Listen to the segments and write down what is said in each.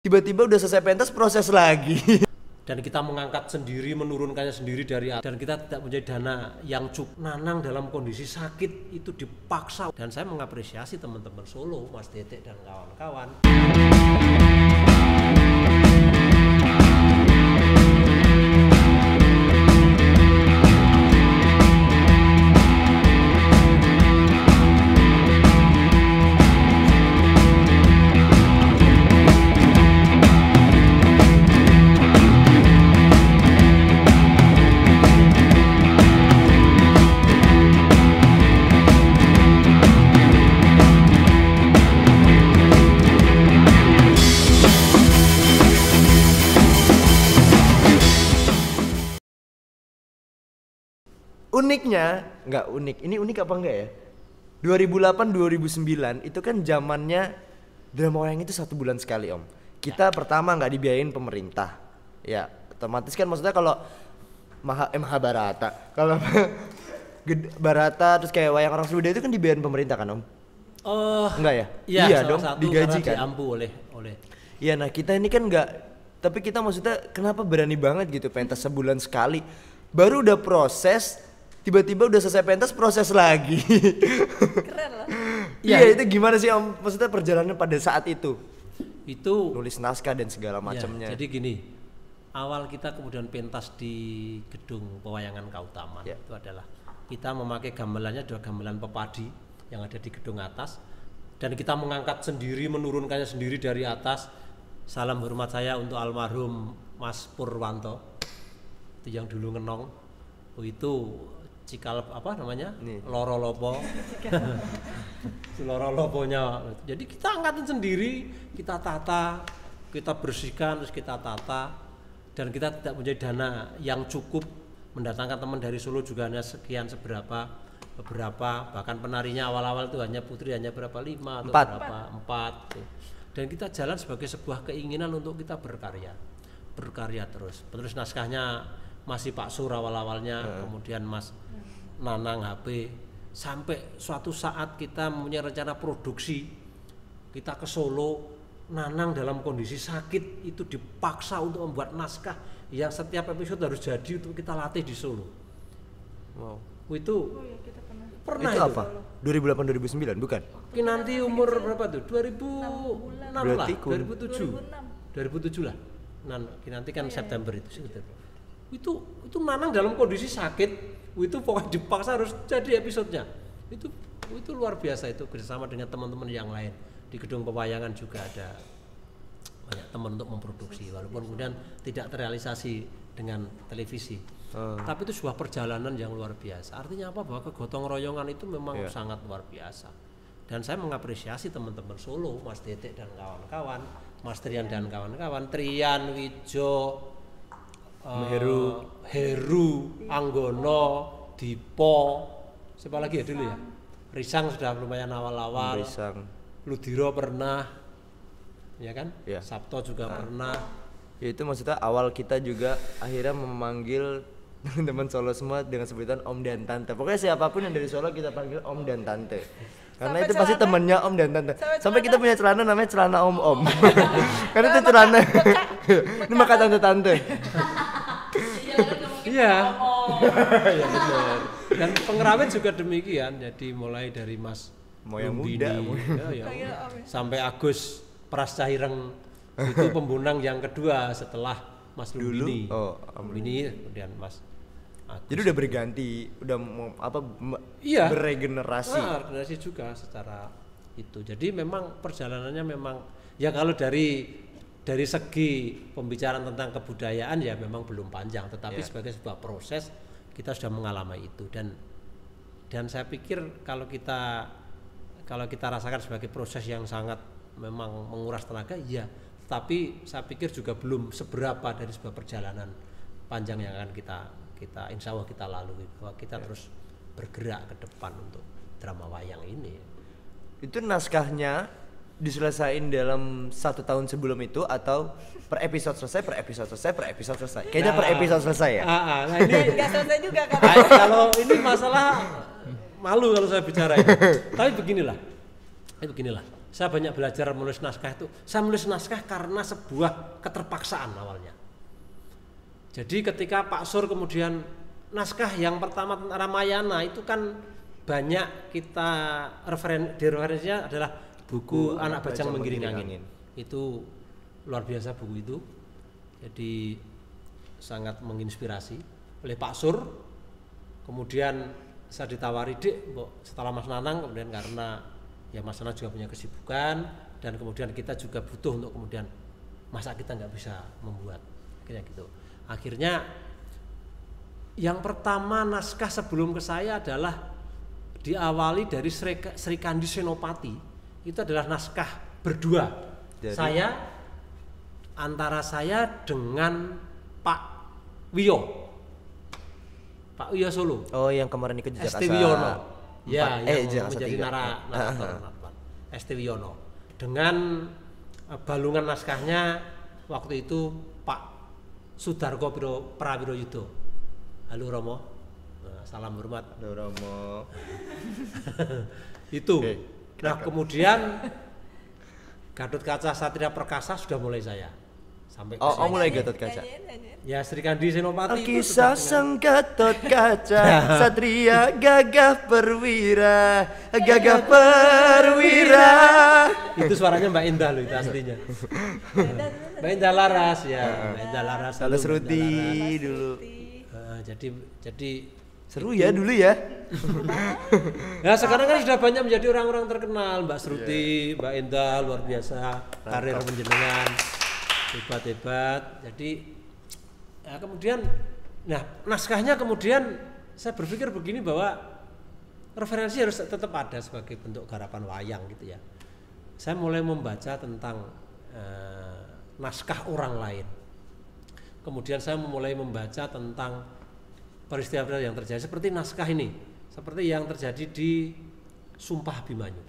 Tiba-tiba udah selesai pentas proses lagi. Dan kita mengangkat sendiri, menurunkannya sendiri dari atas. Dan kita tidak punya dana yang cukup. Nanang dalam kondisi sakit itu dipaksa. Dan saya mengapresiasi teman-teman Solo, Mas Detek dan kawan-kawan. Uniknya, nggak unik. Ini unik apa enggak ya? 2008-2009 itu kan zamannya drama wayang itu 1 bulan sekali, Om. Kita pertama nggak dibiayain pemerintah. Ya, otomatis kan maksudnya kalau Mahabharata, kalau Barata terus kayak wayang orang Sunda itu kan dibiayain pemerintah kan, Om? Enggak ya? Iya dong, satu digaji kan. Diampu oleh. Iya, nah kita ini kan nggak, tapi kita maksudnya kenapa berani banget gitu pentas sebulan sekali. Baru udah proses, tiba-tiba udah selesai pentas proses lagi. Keren loh. Iya, itu gimana sih Om? Maksudnya perjalanan pada saat itu? Itu Nulis naskah dan segala macamnya. jadi gini, awal kita kemudian pentas di gedung pewayangan Kautaman itu adalah kita memakai gamelannya adalah gamelan pepadi yang ada di gedung atas, dan kita mengangkat sendiri, menurunkannya sendiri dari atas. Salam hormat saya untuk almarhum Mas Purwanto, itu yang dulu ngenong. Itu cikal apa namanya? Loro lopo. Loro loponya. Jadi kita angkatin sendiri, kita tata, kita bersihkan, terus kita tata, dan kita tidak punya dana yang cukup. Mendatangkan teman dari Solo juga hanya sekian beberapa, bahkan penarinya awal-awal itu hanya putri hanya berapa 5 atau 4. Dan kita jalan sebagai sebuah keinginan untuk kita berkarya terus naskahnya masih Pak Sur awal-awalnya, kemudian Mas Nanang HP, sampai suatu saat kita mempunyai rencana produksi, kita ke Solo. Nanang dalam kondisi sakit itu dipaksa untuk membuat naskah yang setiap episode harus jadi untuk kita latih di Solo. Wow. Itu Kita pernah itu apa? 2008-2009 bukan? Nanti umur berapa tuh? 2006 lah, Berarti 2007 lah. Nanti kan September itu sekitar. Itu Nanang dalam kondisi sakit, itu pokoknya dipaksa harus jadi episodenya. Itu luar biasa, itu bersama dengan teman-teman yang lain. Di gedung pewayangan juga ada banyak teman untuk memproduksi, walaupun kemudian tidak terrealisasi dengan televisi. Tapi itu sebuah perjalanan yang luar biasa. Artinya apa? Bahwa kegotong royongan itu memang sangat luar biasa. Dan saya mengapresiasi teman-teman Solo, Mas Detek dan kawan-kawan, Mas Trian dan kawan-kawan, Trian, Wijo, Heru, Anggono, Dipo, siapa lagi ya dulu ya? Risang sudah lumayan awal-awal. Risang. Ludiro pernah, ya kan? Ya. Sabto juga pernah. Ya itu maksudnya awal kita juga akhirnya memanggil teman-teman Solo semua dengan sebutan Om dan Tante. Pokoknya siapapun yang dari Solo kita panggil Om dan Tante. Karena Sampai itu pasti celana? temennya Om dan Tante. Sampai kita celana? punya celana namanya celana Om. Karena itu celana. Ini maka tante-tante. Iya. Iya benar. Dan pengerawat juga demikian. Jadi mulai dari Mas Moyang Lumbini, muda. sampai Agus Prascahireng, itu pembunang yang kedua setelah Mas Lumbini. Lumbini kemudian Mas Agus. Jadi udah berganti, udah beregenerasi. Regenerasi juga secara itu. Jadi memang perjalanannya memang ya kalau dari segi pembicaraan tentang kebudayaan ya memang belum panjang, tetapi sebagai sebuah proses kita sudah mengalami itu, dan saya pikir kalau kita rasakan sebagai proses yang sangat memang menguras tenaga, ya, tapi saya pikir juga belum seberapa dari sebuah perjalanan panjang yang akan kita insya Allah kita lalui, bahwa kita terus bergerak ke depan untuk drama wayang ini. Itu naskahnya diselesain dalam 1 tahun sebelum itu atau per episode selesai? Kayaknya per episode selesai ya. Nah ini Nggak selesai juga kan? kalau ini masalah malu kalau saya bicara ini. Tapi beginilah, saya banyak belajar menulis naskah itu. Saya menulis naskah karena sebuah keterpaksaan awalnya. Jadi ketika Pak Sur kemudian naskah yang pertama tentang Ramayana itu kan banyak kita referensinya adalah buku Anak Bajang Menggiring Angin. Itu luar biasa buku itu. Jadi sangat menginspirasi oleh Pak Sur. Kemudian saya ditawari, Dik, setelah Mas Nanang, kemudian karena ya Mas Nanang juga punya kesibukan dan kemudian kita juga butuh untuk kemudian masa kita nggak bisa membuat kayak gitu. Akhirnya yang pertama naskah sebelum ke saya adalah diawali dari Sri Kandi Senopati. Itu adalah naskah berdua. Jadi, antara saya dengan Pak Wiyo. Pak Wiyo Solo. Oh, yang kemarin ikut Jejak Asa. ST Wiono. Ya, yang menjadi 3. narator. ST Wiono. Dengan balungan naskahnya waktu itu Pak Sudarko Prawiroyudo. Halo Romo. Salam hormat. Halo Romo. Itu. Nah, kemudian Gatot Kaca Satria Perkasa sudah mulai saya. Sampai mulai Gatot Kaca. Ya, Sri Kandi Senopati. Kisah sang Gatot Kaca, Satria gagah perwira. Itu suaranya Mbak Indah loh, itu aslinya. Mbak Indah Laras ya, Mbak Indah Laras. Salah Ruti dulu. Jadi seru ya dulu ya. Nah, sekarang kan sudah banyak menjadi orang-orang terkenal, Mbak Sruti, Mbak Indah luar biasa, karir penjenengan hebat-hebat. Jadi ya kemudian, nah naskahnya kemudian saya berpikir begini bahwa referensi harus tetap ada sebagai bentuk garapan wayang gitu ya. Saya mulai membaca tentang naskah orang lain. Kemudian saya mulai membaca tentang peristiwa yang terjadi seperti naskah ini, seperti yang terjadi di Sumpah Abimanyu.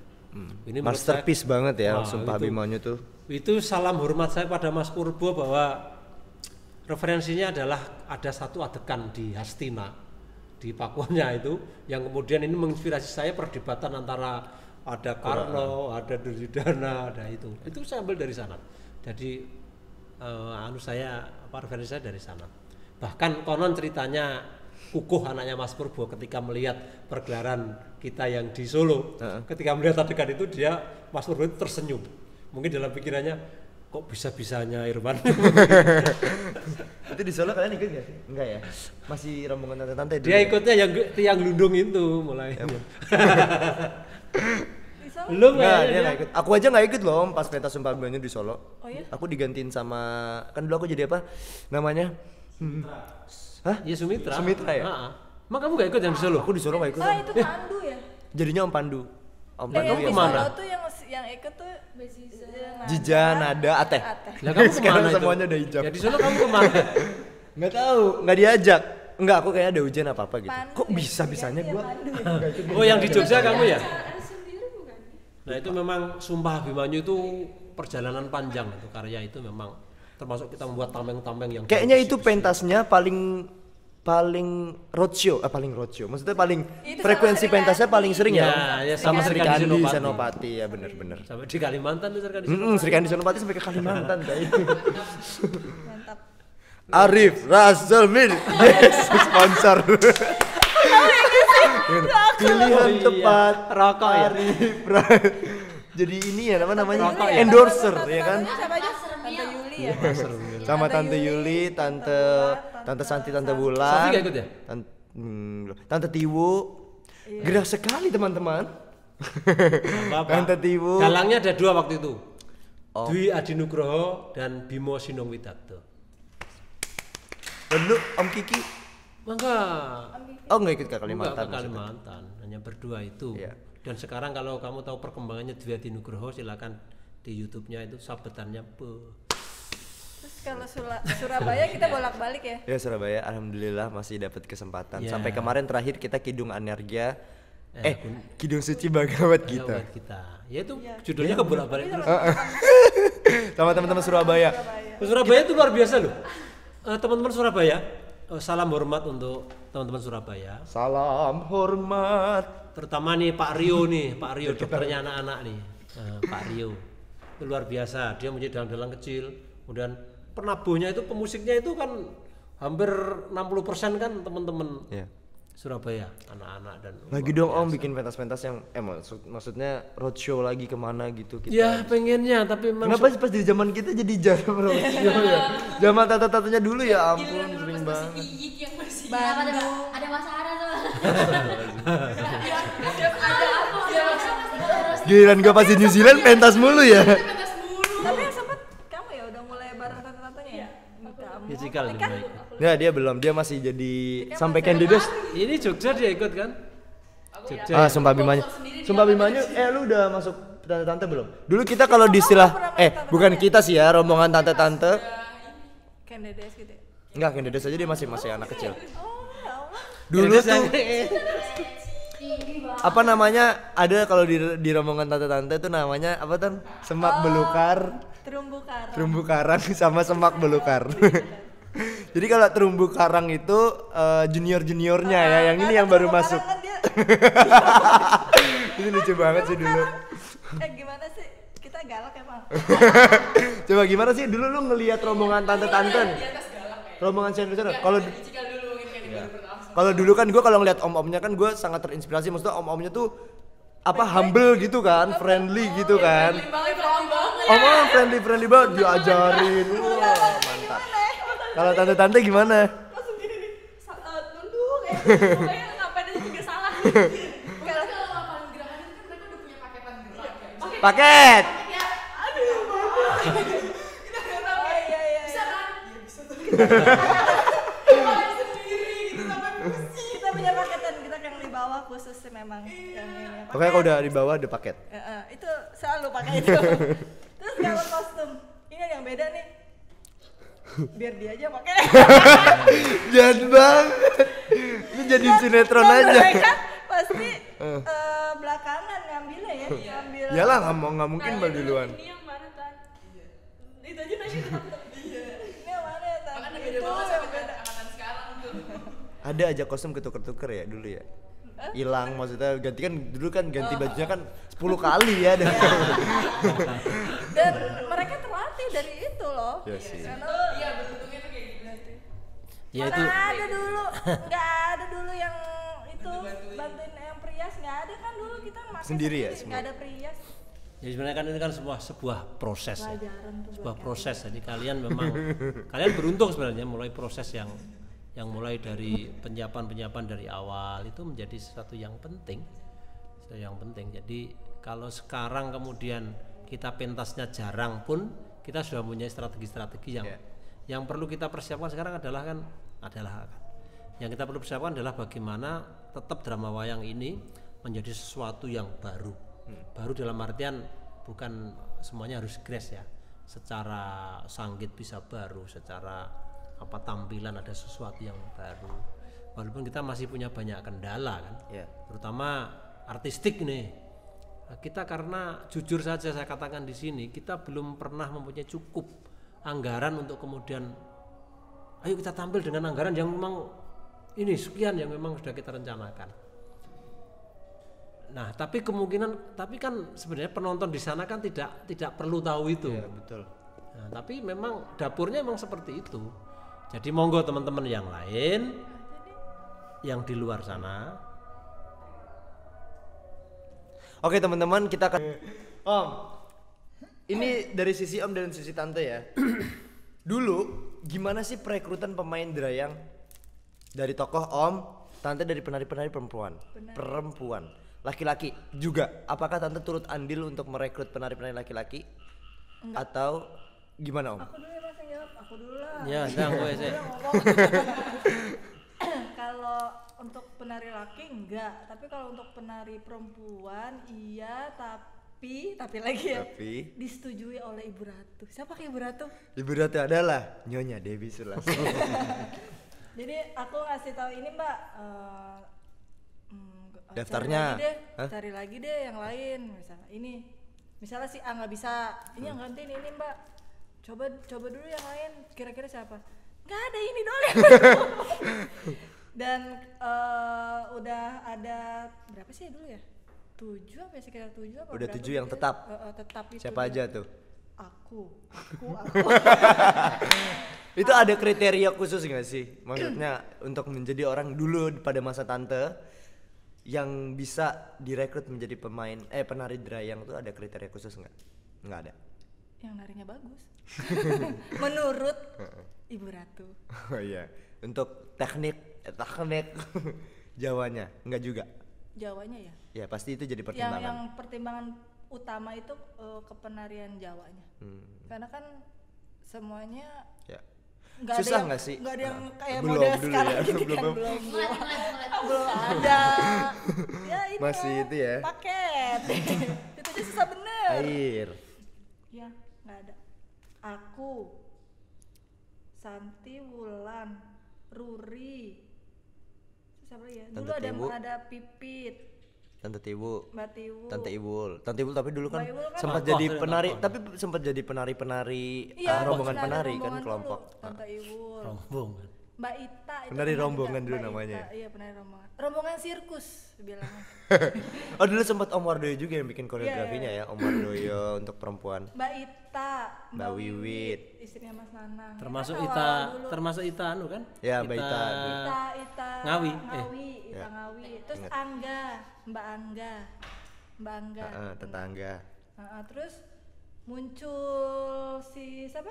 Ini masterpiece banget ya, Sumpah Abimanyu tuh. Itu salam hormat saya pada Mas Purbo bahwa referensinya adalah ada satu adegan di Hastina, di Pakuannya itu, yang kemudian ini menginspirasi saya perdebatan antara ada Karno, ada Duryudana, ada itu saya ambil dari sana. Jadi referensi saya dari sana. Bahkan konon ceritanya Kukuh anaknya Mas Purbo ketika melihat pergelaran kita yang di Solo, ketika melihat adegan itu Mas Purbo itu tersenyum. Mungkin dalam pikirannya kok bisa-bisanya Irwan. Itu di Solo kalian ikut nggak sih? Enggak ya? Masih rombongan tante-tante dulu. Dia ikutnya yang tiang lundung itu mulai. Belum nggak, dia nggak ikut. Aku aja nggak ikut loh pas pentas Sumpah Abimanyu di Solo. Oh, iya? Aku digantiin sama, kan dulu aku jadi apa namanya? Hah? Iya Sumitra. Sumitra ya? Emang kamu gak ikut yang di Solo? Aku di Solo gak ikut. Itu Pandu ya? Jadinya Om Pandu. Om Yang Pandu di kemana? Solo tuh yang ikut tuh Jijan, Nada, Ateh. Lah kamu Sekarang kemana itu? semuanya udah hijab. Ya di Solo kamu kemana? Nggak tahu, nggak diajak. Enggak, aku kayaknya ada ujian apa-apa gitu. Pandu Kok ya? bisa-bisanya gua? Oh, yang di Jogja kamu ya? Nah, itu memang Sumpah Abimanyu itu perjalanan panjang itu, karya itu memang termasuk kita membuat tameng-tameng yang Kayaknya itu pentasnya paling roadshow, maksudnya paling Itu frekuensi sama Sri pentasnya paling sering ya, Ya, sama Sri Sri Kandi Kandi Senopati. Senopati ya bener-bener. sampai di Kalimantan itu Sri Sri Kandi Senopati sampai ke Kalimantan kayaknya. Mantap. Arif Rasulmin, yes, sponsor. Pilihan iya. tepat, Rokok ya? Arif jadi ini ya namanya Rokok ya? endorser ya kan? Siapa aja? Tante Yuli ya? Sama Tante Yuli, Tante Santi, Tante Bulan. Sofi gak ikut ya? Tante Tiwu. Gerah sekali teman-teman. Apa-apa. Tante Tiwu. Dalangnya ada 2 waktu itu. Oh. Dwi Adinugroho dan Bimo Sinong Widarto. Lalu Om Kiki. Enggak. Oh nggak ikut ke Enggak Kalimantan. ke Kalimantan, hanya berdua itu. Iya. Dan sekarang kalau kamu tahu perkembangannya Dwi Adinugroho, silakan di YouTube-nya itu sabetannya. Terus kalau Surabaya kita bolak-balik ya? Ya Surabaya, alhamdulillah masih dapat kesempatan. Ya. Sampai kemarin terakhir kita Kidung Anergia. Kidung Suci Bhagawat Kita. kita. Ya itu judulnya kebolak-balik terus. Sama teman-teman Surabaya. Surabaya itu luar biasa loh. Teman-teman Surabaya, salam hormat untuk teman-teman Surabaya. Salam hormat. Terutama nih Pak Rio dokternya anak-anak nih. Pak Rio itu luar biasa, dia menjadi dalang-dalang kecil, kemudian penabuhnya itu pemusiknya itu kan hampir 60% kan teman-teman Iya. Surabaya, anak-anak dan Lagi dong Om bikin pentas-pentas yang maksudnya roadshow lagi kemana gitu kita. ya pengennya tapi memang Kenapa sih pas di zaman kita jadi jarang roadshow ya? Zaman tata-tatanya dulu ya ampun sering banget. Yang masih Bandung. ada Mas Ara tuh. Giliran gua pas di New Zealand pentas mulu ya. Pentas mulu. Tapi yang sempat kamu ya udah mulai bareng tante-tantenya ya? Kamu. ya Cikal Nikah? lebih baik. Ya dia belum, dia masih jadi sampai Candidates. Ini Jogja dia ikut kan? Jogja. Ah, Sumpah Bimanya. Sumpah Bimanya, lu udah masuk tante-tante belum? Dulu kita kalau di istilah bukan kita sih ya, rombongan tante-tante. Candidates gitu ya? Enggak, Candidates aja dia masih anak kecil. Oh, ya Allah. Dulu tuh apa namanya? Ada kalau di rombongan tante-tante itu namanya apa Tan? Semak belukar, Terumbu karang. terumbu karang sama semak belukar. Jadi kalau terumbu karang itu junior-juniornya ya, yang ini yang baru Terumbu masuk. karang kan dia. Ini lucu banget sih dulu. Gimana sih? Kita galak emang. Coba gimana sih dulu lu ngelihat rombongan tante-tante nih? Rombongan senior. Kalau Cikal dulu mungkin kayak baru berlangsung. kalau dulu kan gue kalau ngelihat om-omnya kan gue sangat terinspirasi, maksudnya om-omnya tuh apa humble gitu kan, friendly gitu kan. Om friendly banget diajarin. Wah, mantap. Kalau tante-tante gimana? Langsung gini nih. Nunduk kayak pokoknya ngapain aja juga salah. Kalau lapangan gerakan itu kan mereka udah punya paketan gerak ya. Paket. Ya, aduh. Kita nggak tahu Oh iya iya. bisa iya. kan? Iya bisa tuh. Kita sendiri gitu sampai pusing. Kita punya paketan kita yang di bawah khusus sih memang yang ini. Pokoknya kalau udah di bawah ada paket. Itu selalu pakai itu. Terus kalau kostum, ini ada yang beda nih. Biar dia aja pakai. Jahat banget. Ini jadi sinetron aja. Mereka pasti belakangan ngambilnya ya, ngambil. Iyalah nggak mungkin bal duluan. Ini yang mana Tan? Itu aja nanya tetap. Iya. Ini yang mana ya, Tan? Makanya Itu beda banget yang sama beda. angkatan sekarang tuh. Ada aja kostum ketuker-tuker ya dulu ya. Hilang maksudnya ganti kan dulu kan ganti bajunya kan 10 kali ya. Dan mereka terlatih dari itu loh. Iya sih. Karena Iya beruntungnya tuh kayak gitu. Ya itu nggak ada dulu yang itu bantuin yang Prias, nggak ada kan dulu kita makan Sendiri ya, nggak ada Prias. ya sebenarnya kan ini kan sebuah proses ya. Pelajaran tuh Sebuah buat proses. Jadi kalian memang kalian beruntung sebenarnya mulai proses yang mulai dari penyiapan dari awal itu menjadi sesuatu yang penting. Sesuatu yang penting. Jadi kalau sekarang kemudian kita pentasnya jarang pun kita sudah punya strategi-strategi yang perlu kita persiapkan sekarang adalah yang kita perlu persiapkan adalah bagaimana tetap drama wayang ini menjadi sesuatu yang baru. Baru dalam artian bukan semuanya harus grace ya. Secara sanggit bisa baru, secara apa tampilan ada sesuatu yang baru. Walaupun kita masih punya banyak kendala kan. Terutama artistik nih. Nah, kita karena jujur saja saya katakan di sini kita belum pernah mempunyai cukup anggaran untuk kemudian ayo kita tampil dengan anggaran yang memang ini sekian yang memang sudah kita rencanakan. Nah, tapi kan sebenarnya penonton di sana kan tidak perlu tahu itu. Iya, betul. Nah, tapi memang dapurnya memang seperti itu. Jadi monggo teman-teman yang lain yang di luar sana. Oke teman-teman, kita akan Om. Ini dari sisi Om dan sisi Tante ya. Dulu gimana sih perekrutan pemain Drayang dari tokoh Om, Tante dari penari-penari perempuan? Laki-laki juga. Apakah Tante turut andil untuk merekrut penari-penari laki-laki? Enggak. Atau gimana Om? Aku dulu ya Mas yang jawab, aku dulu lah. Ya, sedang gue sih. Kalau untuk penari laki enggak, tapi kalau untuk penari perempuan iya, tapi lagi ya. Tapi Disetujui oleh Ibu Ratu. Siapa kayak Ibu Ratu? Ibu Ratu adalah Nyonya Dewi Sulas. Jadi aku ngasih tahu ini Mbak, Daftarnya, cari lagi deh yang lain, misalnya si A nggak bisa, ini yang gantiin ini Mbak, coba dulu yang lain, kira-kira siapa? Nggak ada, ini doang. Dan udah ada berapa sih dulu ya? 7 apa ya, sekitar 7 apa Udah berapa 7 yang gitu. tetap? Tetap itu Siapa dia. aja tuh? Aku. Itu ada kriteria khusus nggak sih? Maksudnya untuk menjadi orang dulu pada masa tante yang bisa direkrut menjadi penari Drayang tuh ada kriteria khusus nggak? Nggak ada. Yang narinya bagus. Menurut Ibu Ratu. Oh iya. Untuk teknik Jawanya nggak juga. Jawanya ya. Ya pasti itu jadi Yang pertimbangan. pertimbangan utama itu kepenarian Jawanya. Karena kan semuanya Ya. nggak Susah ada nggak sih? nggak ada yang kayak Belum model dulu sekarang ya, gitu kan, belum. belum ada. Ya ini Masih itu ya. paket. Itu aja susah bener. Air. Ya nggak ada. Aku, Santi, Wulan, Ruri, siapa lagi ya? Dulu Tante Tiwu. ada Pipit, Tante Tiwu. Mbak Tiwu, Tante Iwul tapi dulu kan Mbak Iwul kan sempat tokoh, jadi dia penari, tokoh. tapi sempat jadi penari-penari iya, rombongan ada penari kan rombongan kelompok. dulu, Tante Iwul, rombongan. Mbak Ita itu Penari pernah rombongan juga, dulu Mbak namanya. Ita, iya penari rombongan sirkus bilang. Oh dulu sempat Om Wardoyo juga yang bikin koreografinya ya, Om Wardoyo untuk perempuan. Mbak Ita, Mbak Wiwit. istrinya Mas Nanang. Ya Termasuk kan Ita, awal-awal dulu. termasuk Ita anu kan? Ya, Mbak Ita. Ita Ngawi, Ita Ya. Ngawi. Terus Ingat. Mbak Angga. Tetangga. Terus muncul si siapa?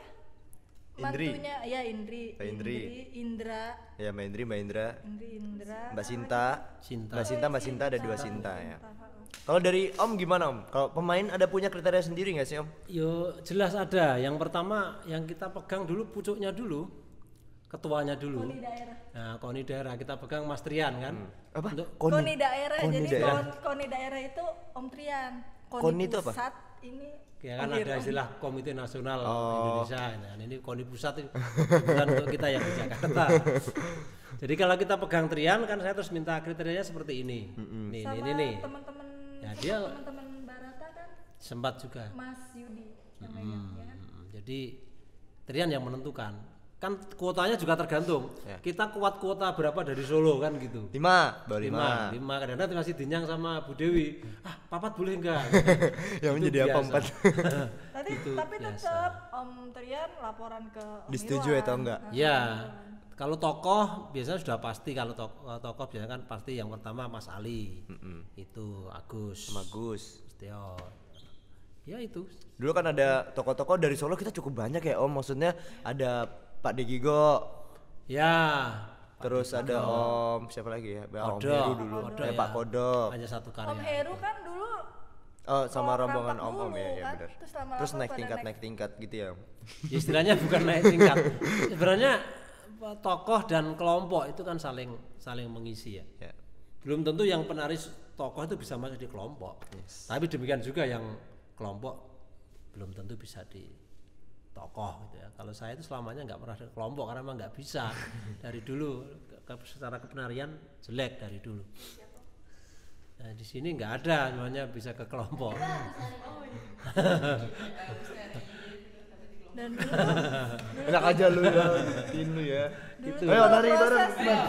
Indri. Mantunya, ya Indri. Mbak Indri. Indra. Ya Mbak Indra, Indra. Mbak Sinta. Sinta. Mbak Sinta ada 2 Sinta ya. Sinta, ha-ha. Kalau dari Om gimana Om? Kalau pemain ada punya kriteria sendiri nggak sih Om? Yo jelas ada. Yang pertama yang kita pegang dulu pucuknya dulu, ketuanya dulu. Koni daerah. Nah, koni daerah kita pegang Mas Trian kan. Apa? Untuk Koni daerah. Koni Jadi daerah. Koni daerah itu Om Trian. Koni itu apa? Pusat ini ya kan Om ada Irwan. istilah Komite Nasional Oh. Indonesia. Nah, ini koni pusat itu bukan untuk kita yang di Jakarta. Jadi kalau kita pegang Trian kan saya terus minta kriterianya seperti ini. Nih, Sama ini. teman-teman Ya, dia- teman-teman Barata kan Sempat juga. Mas Yudi namanya ya kan? Jadi Trian yang menentukan. Kan kuotanya juga tergantung. Ya. Kita kuat kuota berapa dari Solo kan gitu. 5, baru 5. Lima. Kadang-kadang masih dinyang sama Bu Dewi. Ah, papat boleh enggak? Ya Itu menjadi apa biasa. 4? Tapi biasa. tetap Om Trian laporan ke Om Disetujui Irwan. atau enggak? Ya, kalau tokoh biasanya sudah pasti. Kalau tokoh biasanya kan pasti yang pertama Mas Ali, itu Agus, Sama Gus. Setio. Ya itu. Dulu kan ada tokoh-tokoh dari Solo kita cukup banyak ya Om. Maksudnya ada Pak Degigo, Ya. terus ada Om siapa lagi ya? Om Kodok. Heru dulu. Kodok, Pak Kodok. Hanya satu Om karya. Heru kan dulu Oh sama Kalau rombongan rapat Om dulu ya, ya kan, benar. terus lama-lama Terus naik pada tingkat gitu ya. Om. Ya, istilahnya bukan naik tingkat. Sebenarnya tokoh dan kelompok itu kan saling mengisi ya. Ya. Belum tentu yang penari tokoh itu bisa masuk di kelompok. Tapi demikian juga yang kelompok belum tentu bisa di tokoh gitu ya. Kalau saya itu selamanya nggak pernah di kelompok karena memang nggak bisa dari dulu secara kepenarian jelek dari dulu. Nah, di sini nggak ada, semuanya bisa ke kelompok. dan dulu tuh, Enak aja lu ya, bikin lu ya. Itu. Ayo nari bareng. prosesnya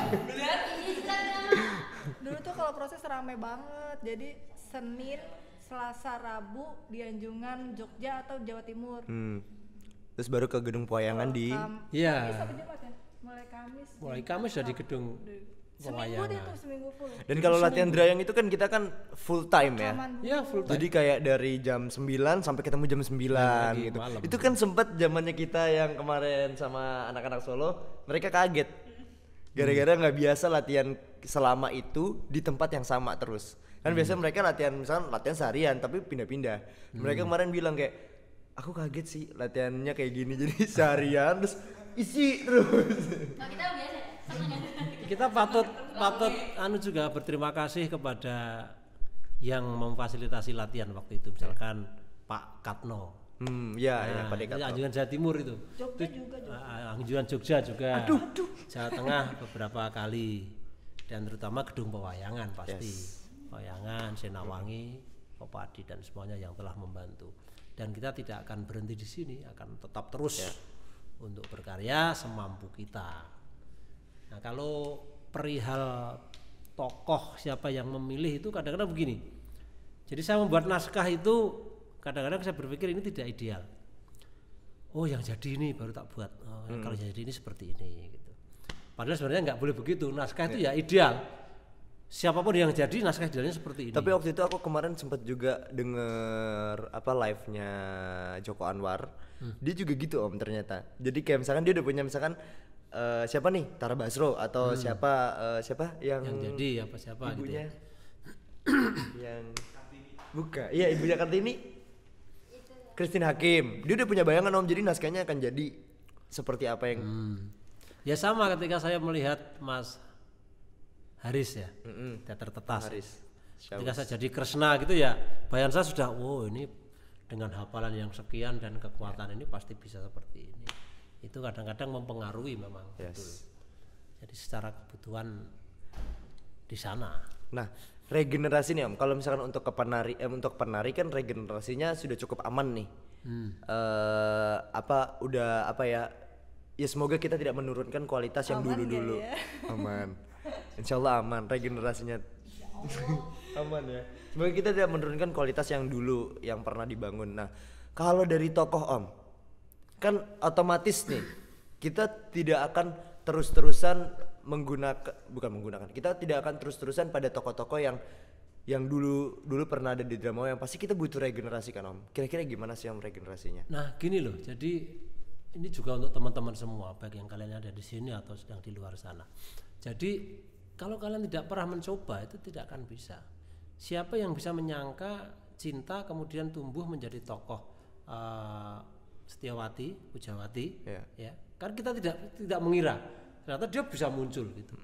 dulu tuh kalau proses rame banget. Jadi Senin, Selasa, Rabu di Anjungan, Jogja atau Jawa Timur. Terus baru ke gedung pewayangan di Iya. Kamis apa Jumat ya? Mulai Kamis. Sudah di gedung Seminggu deh pewayangan. tuh, seminggu full. Dan kalau latihan Drayang itu kan kita kan full time ya. Rekaman Ya full time. Jadi kayak dari jam 9 sampai ketemu jam 9 lagi gitu. malam. Itu kan sempet zamannya kita yang kemarin sama anak-anak Solo, mereka kaget. Gara-gara nggak biasa latihan selama itu di tempat yang sama terus. Kan biasanya mereka latihan misalnya latihan seharian tapi pindah-pindah. Mereka kemarin bilang kayak aku kaget sih latihannya kayak gini jadi seharian terus isi terus. Kalau kita biasa ya, seneng ya. Kita patut anu juga berterima kasih kepada yang memfasilitasi latihan waktu itu, misalkan Pak Katno. Ya Pak Itu Dekat. Anjungan Jawa Timur itu. Jogja juga. Anjungan Jogja juga. Jawa Tengah beberapa kali. Dan terutama gedung pewayangan pasti. Pewayangan, Senawangi, Popadi dan semuanya yang telah membantu. Dan kita tidak akan berhenti di sini, akan tetap terus untuk berkarya semampu kita. Nah, kalau perihal tokoh siapa yang memilih itu kadang-kadang begini. Jadi saya membuat naskah itu kadang-kadang saya berpikir ini tidak ideal. Oh yang jadi ini baru tak buat. Oh, kalau yang jadi ini seperti ini gitu. Padahal sebenarnya nggak boleh begitu. Naskah itu ya ideal. Siapapun yang jadi naskah idealnya seperti ini. Tapi waktu itu aku kemarin sempat juga denger apa live-nya Joko Anwar. Dia juga gitu Om ternyata. Jadi kayak misalkan dia udah punya misalkan siapa nih Tara Basro atau siapa yang jadi apa siapa ibunya gitu. Yang buka. Iya ibunya Kartini. Christine Hakim. Dia udah punya bayangan Om jadi naskahnya akan jadi seperti apa yang Ya sama ketika saya melihat Mas Haris ya, teater tetas. Haris. Ketika saya jadi Kresna gitu ya, bayangan saya sudah, wow ini dengan hafalan yang sekian dan kekuatan ini pasti bisa seperti ini. Itu kadang-kadang mempengaruhi memang. Betul. Jadi secara kebutuhan di sana. Nah, regenerasi nih Om. Kalau misalkan untuk untuk penari kan regenerasinya sudah cukup aman nih. Ya semoga kita tidak menurunkan kualitas yang Aman dulu-dulu. nggak ya? Aman. Insyaallah aman regenerasinya. Aman ya. Semoga kita tidak menurunkan kualitas yang dulu yang pernah dibangun. Nah, kalau dari tokoh Om, kan otomatis nih kita tidak akan terus-terusan kita tidak akan terus-terusan pada tokoh-tokoh yang dulu pernah ada di drama yang pasti kita butuh regenerasi kan Om. Kira-kira gimana sih Om regenerasinya? Nah gini loh, jadi ini juga untuk teman-teman semua, baik yang kalian ada di sini atau sedang di luar sana. Jadi kalau kalian tidak pernah mencoba itu tidak akan bisa. Siapa yang bisa menyangka cinta kemudian tumbuh menjadi tokoh Setiawati, Pujawati, ya kan kita tidak mengira ternyata dia bisa muncul gitu.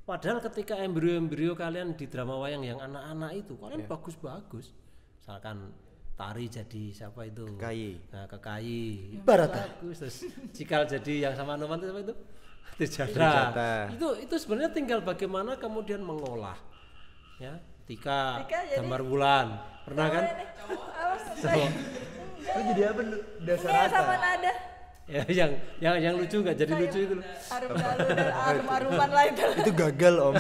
Padahal ketika embrio-embrio kalian di drama wayang yang anak-anak itu kalian bagus-bagus, misalkan Tari jadi siapa itu? Kekayi. Barata. Bagus. Terus Cikal jadi yang sama Noman itu siapa itu? Tirjada. Itu sebenarnya tinggal bagaimana kemudian mengolah. Ya, Tika Gambar Bulan. Pernah kan? Itu jadi apa dasar Iya apa? sama nada. Ya yang lucu nggak jadi lucu itu. Arum-dalu dan arum-aruman lah itu. Itu gagal Om.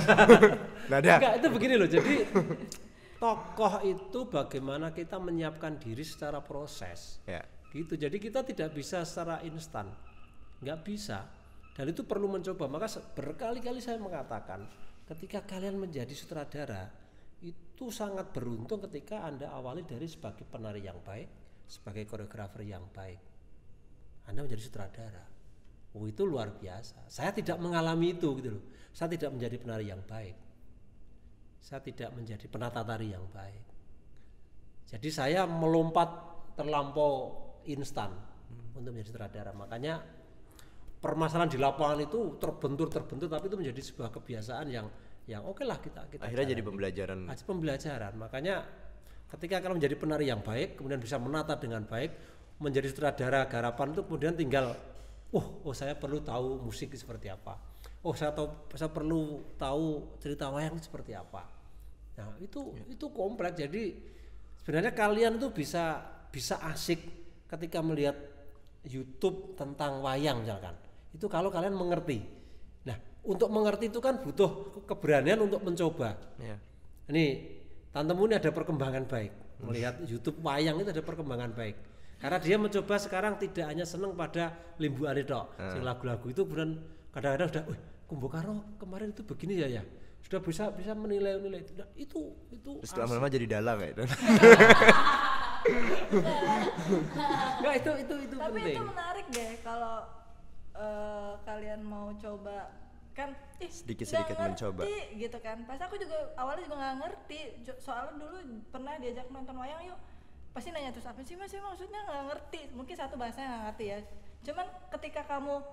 Nada. Enggak, itu begini loh. Jadi tokoh itu bagaimana kita menyiapkan diri secara proses. Ya. Gitu. Jadi kita tidak bisa secara instan. Nggak bisa. Dan itu perlu mencoba. Maka berkali-kali saya mengatakan, ketika kalian menjadi sutradara, itu sangat beruntung ketika Anda awali dari sebagai penari yang baik, sebagai koreografer yang baik. Anda menjadi sutradara. Oh, itu luar biasa. Saya tidak mengalami itu gitu loh. Saya tidak menjadi penari yang baik. Saya tidak menjadi penata tari yang baik. Jadi saya melompat terlampau instan untuk menjadi sutradara. Makanya permasalahan di lapangan itu terbentur tapi itu menjadi sebuah kebiasaan yang oke lah kita akhirnya jadi pembelajaran. Pembelajaran. Makanya ketika kalau menjadi penari yang baik, kemudian bisa menata dengan baik, menjadi sutradara garapan itu kemudian tinggal saya perlu tahu musik seperti apa. Saya perlu tahu cerita wayang seperti apa. Nah, itu kompleks. Jadi sebenarnya kalian tuh bisa asik ketika melihat YouTube tentang wayang misalkan. Itu kalau kalian mengerti. Nah, untuk mengerti itu kan butuh keberanian untuk mencoba. Ya. Ini tantemu ini ada perkembangan baik. Melihat YouTube wayang itu ada perkembangan baik. Karena dia mencoba sekarang tidak hanya senang pada limbuan itu, sing lagu-lagu itu kemudian kadang-kadang sudah, Kumbo Karo kemarin itu begini ya, sudah bisa menilai itu. Nah, itu terus lama-lama jadi dalang ya itu. Enggak, itu Tapi penting. itu menarik deh kalau kalian mau coba kan sedikit-sedikit nggak mencoba ngerti gitu kan. Pas aku juga awalnya juga nggak ngerti, soalnya dulu pernah diajak nonton wayang yuk, pasti nanya terus apa sih mas, maksudnya nggak ngerti, mungkin satu bahasanya nggak ngerti ya, cuman ketika kamu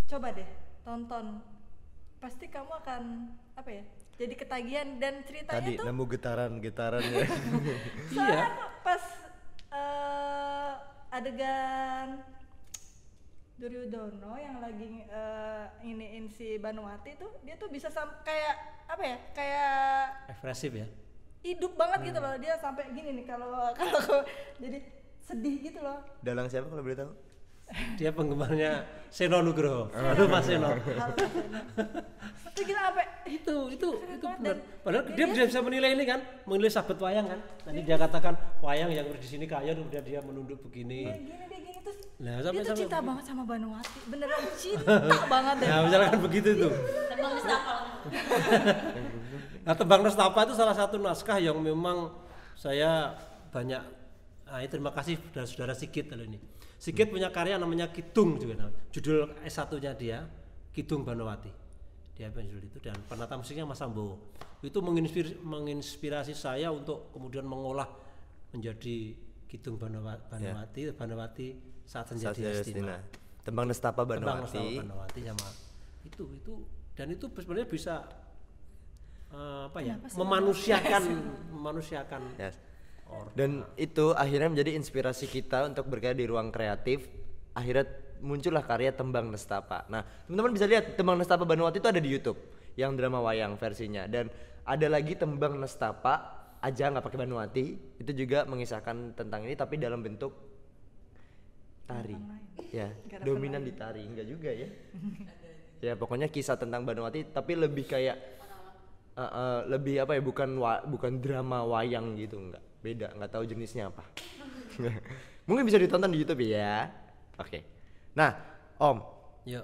coba deh tonton pasti kamu akan jadi ketagihan dan ceritanya tadi tuh nemu getaran-getarannya. soalnya pas adegan Duryudono yang lagi iniin si Banowati tuh, dia tuh bisa kayak Ekspresif ya. hidup banget gitu loh, dia sampai gini nih kalau jadi sedih gitu loh. Dalang siapa kalau boleh tahu? Dia penggemarnya Seno Nugroho. Halo Mas Seno. Halo, Mas Seno. Itu gila apa? itu banget. benar. Dan Padahal dia bisa menilai ini kan, menilai sahabat wayang kan. Tadi dia katakan wayang yang di sini kaya, kemudian dia menunduk begini. dia gini terus Nah, dia tuh sampai cinta banget sama Banowati. Beneran cinta banget deh. Nah, misalkan begitu tuh. Tembang nestapa. Nah, Tembang Nestapa itu salah satu naskah yang memang saya banyak. Nah, terima kasih saudara Sigit kalau ini. Sigit punya karya namanya Kidung juga. Judul S1-nya dia Kidung Banowati. Dia judul itu dan penata musiknya Mas Sambowo. Itu menginspirasi saya untuk kemudian mengolah menjadi Kidung Banowati saat senja Destina. Tembang Nestapa Tembang Nestapa Banowati. Banowati sama itu dan itu sebenarnya bisa memanusiakan Yes. Dan itu akhirnya menjadi inspirasi kita untuk berkarya di ruang kreatif. Akhirnya muncullah karya Tembang Nestapa. Nah, teman-teman bisa lihat Tembang Nestapa Banowati itu ada di YouTube yang drama wayang versinya, dan ada lagi Tembang Nestapa aja nggak pakai Banowati, itu juga mengisahkan tentang ini tapi dalam bentuk tari. Ya, dominan di tari enggak juga ya. Ya, pokoknya kisah tentang Banowati tapi lebih kayak lebih apa ya, bukan drama wayang gitu, enggak. Beda, nggak tahu jenisnya apa. Mungkin bisa ditonton di YouTube ya. Oke. Nah, Om. Yuk.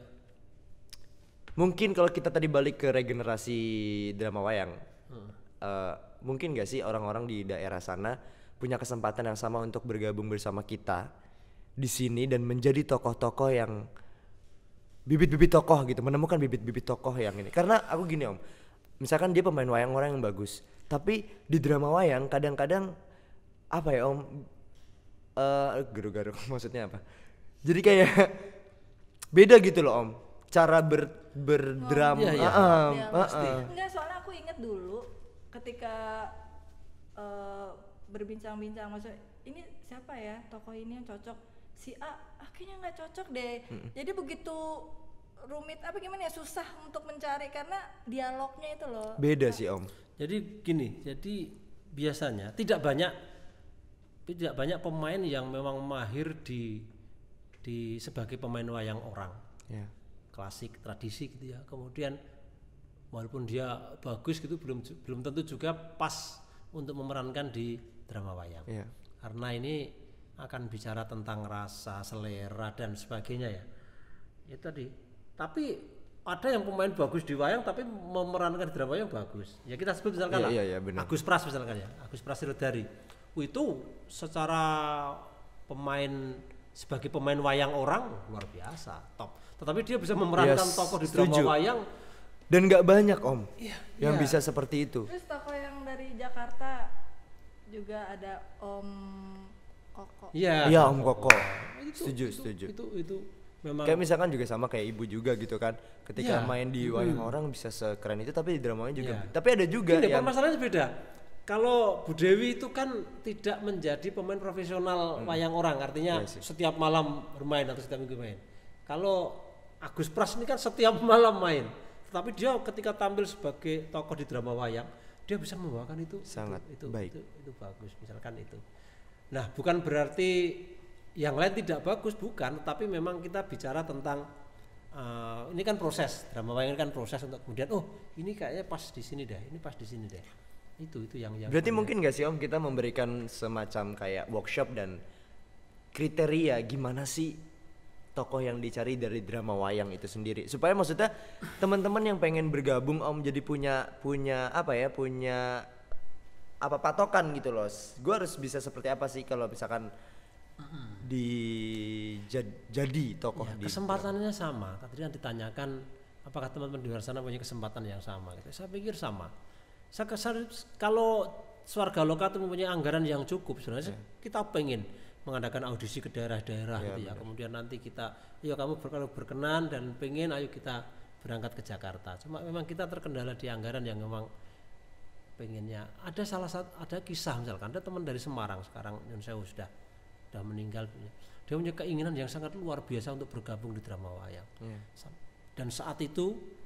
Mungkin kalau kita tadi balik ke regenerasi drama wayang, mungkin gak sih orang-orang di daerah sana punya kesempatan yang sama untuk bergabung bersama kita di sini dan menjadi tokoh-tokoh yang bibit-bibit tokoh gitu, menemukan bibit-bibit tokoh yang ini. Karena aku gini Om, misalkan dia pemain wayang orang yang bagus, tapi di drama wayang kadang-kadang apa ya Om, garu-garu maksudnya apa? Jadi kayak beda gitu loh Om, cara berdrama. Iya, pasti. Enggak, soalnya aku inget dulu ketika berbincang-bincang, maksudnya ini siapa ya tokoh ini yang cocok, si A kayaknya nggak cocok deh. Jadi begitu rumit apa gimana ya, susah untuk mencari karena dialognya itu loh Beda sih Om. Jadi gini, jadi biasanya tidak banyak pemain yang memang mahir di sebagai pemain wayang orang. Ya. Klasik, tradisi gitu ya. Kemudian walaupun dia bagus gitu belum tentu juga pas untuk memerankan di drama wayang. Ya. Karena ini akan bicara tentang rasa, selera dan sebagainya ya. Itu tadi. Tapi ada yang pemain bagus di wayang tapi memerankan di drama wayang bagus. Ya kita sebut misalkan lah. Iya, benar. Agus Pras misalkan ya. Agus Prasirodari. Itu secara sebagai pemain wayang orang luar biasa, top. Tetapi dia bisa memerankan tokoh di drama wayang dan nggak banyak Om yang iya. bisa seperti itu. Terus tokoh yang dari Jakarta juga ada Om Koko. Iya, Om Koko. Setuju. Itu memang Kayak misalkan juga sama kayak ibu juga gitu kan. Ketika Iya. main di wayang orang bisa sekeren itu, tapi di dramanya juga. Iya. Tapi ada juga Gini, yang permasalahannya beda. Kalau Bu Dewi itu kan tidak menjadi pemain profesional wayang orang, artinya Iya sih. setiap malam bermain atau setiap minggu main. Kalau Agus Pras ini kan setiap malam main, tetapi dia ketika tampil sebagai tokoh di drama wayang, dia bisa membawakan itu Sangat baik. Itu bagus, misalkan itu. Nah, bukan berarti yang lain tidak bagus, bukan, tapi memang kita bicara tentang ini kan proses, drama wayang ini kan proses untuk kemudian ini kayaknya pas di sini deh, ini pas di sini deh. Itu yang berarti mungkin gak sih Om kita memberikan semacam kayak workshop dan kriteria gimana sih tokoh yang dicari dari drama wayang itu sendiri, supaya maksudnya teman-teman yang pengen bergabung Om jadi punya patokan gitu loh. Gue harus bisa seperti apa sih kalau misalkan jadi tokoh ya, di kesempatannya sama. Tadi yang ditanyakan apakah teman-teman di luar sana punya kesempatan yang sama gitu. Saya pikir sama. Kalau Swarga Loka itu mempunyai anggaran yang cukup, sebenarnya kita pengen mengadakan audisi ke daerah-daerah gitu ya. Kemudian nanti kita, kamu kalau berkenan dan pengen, ayo kita berangkat ke Jakarta. Cuma memang kita terkendala di anggaran yang memang pengennya. Ada kisah misalkan, ada teman dari Semarang sekarang Nyun Sewu sudah meninggal. Dia punya keinginan yang sangat luar biasa untuk bergabung di drama wayang. Dan saat itu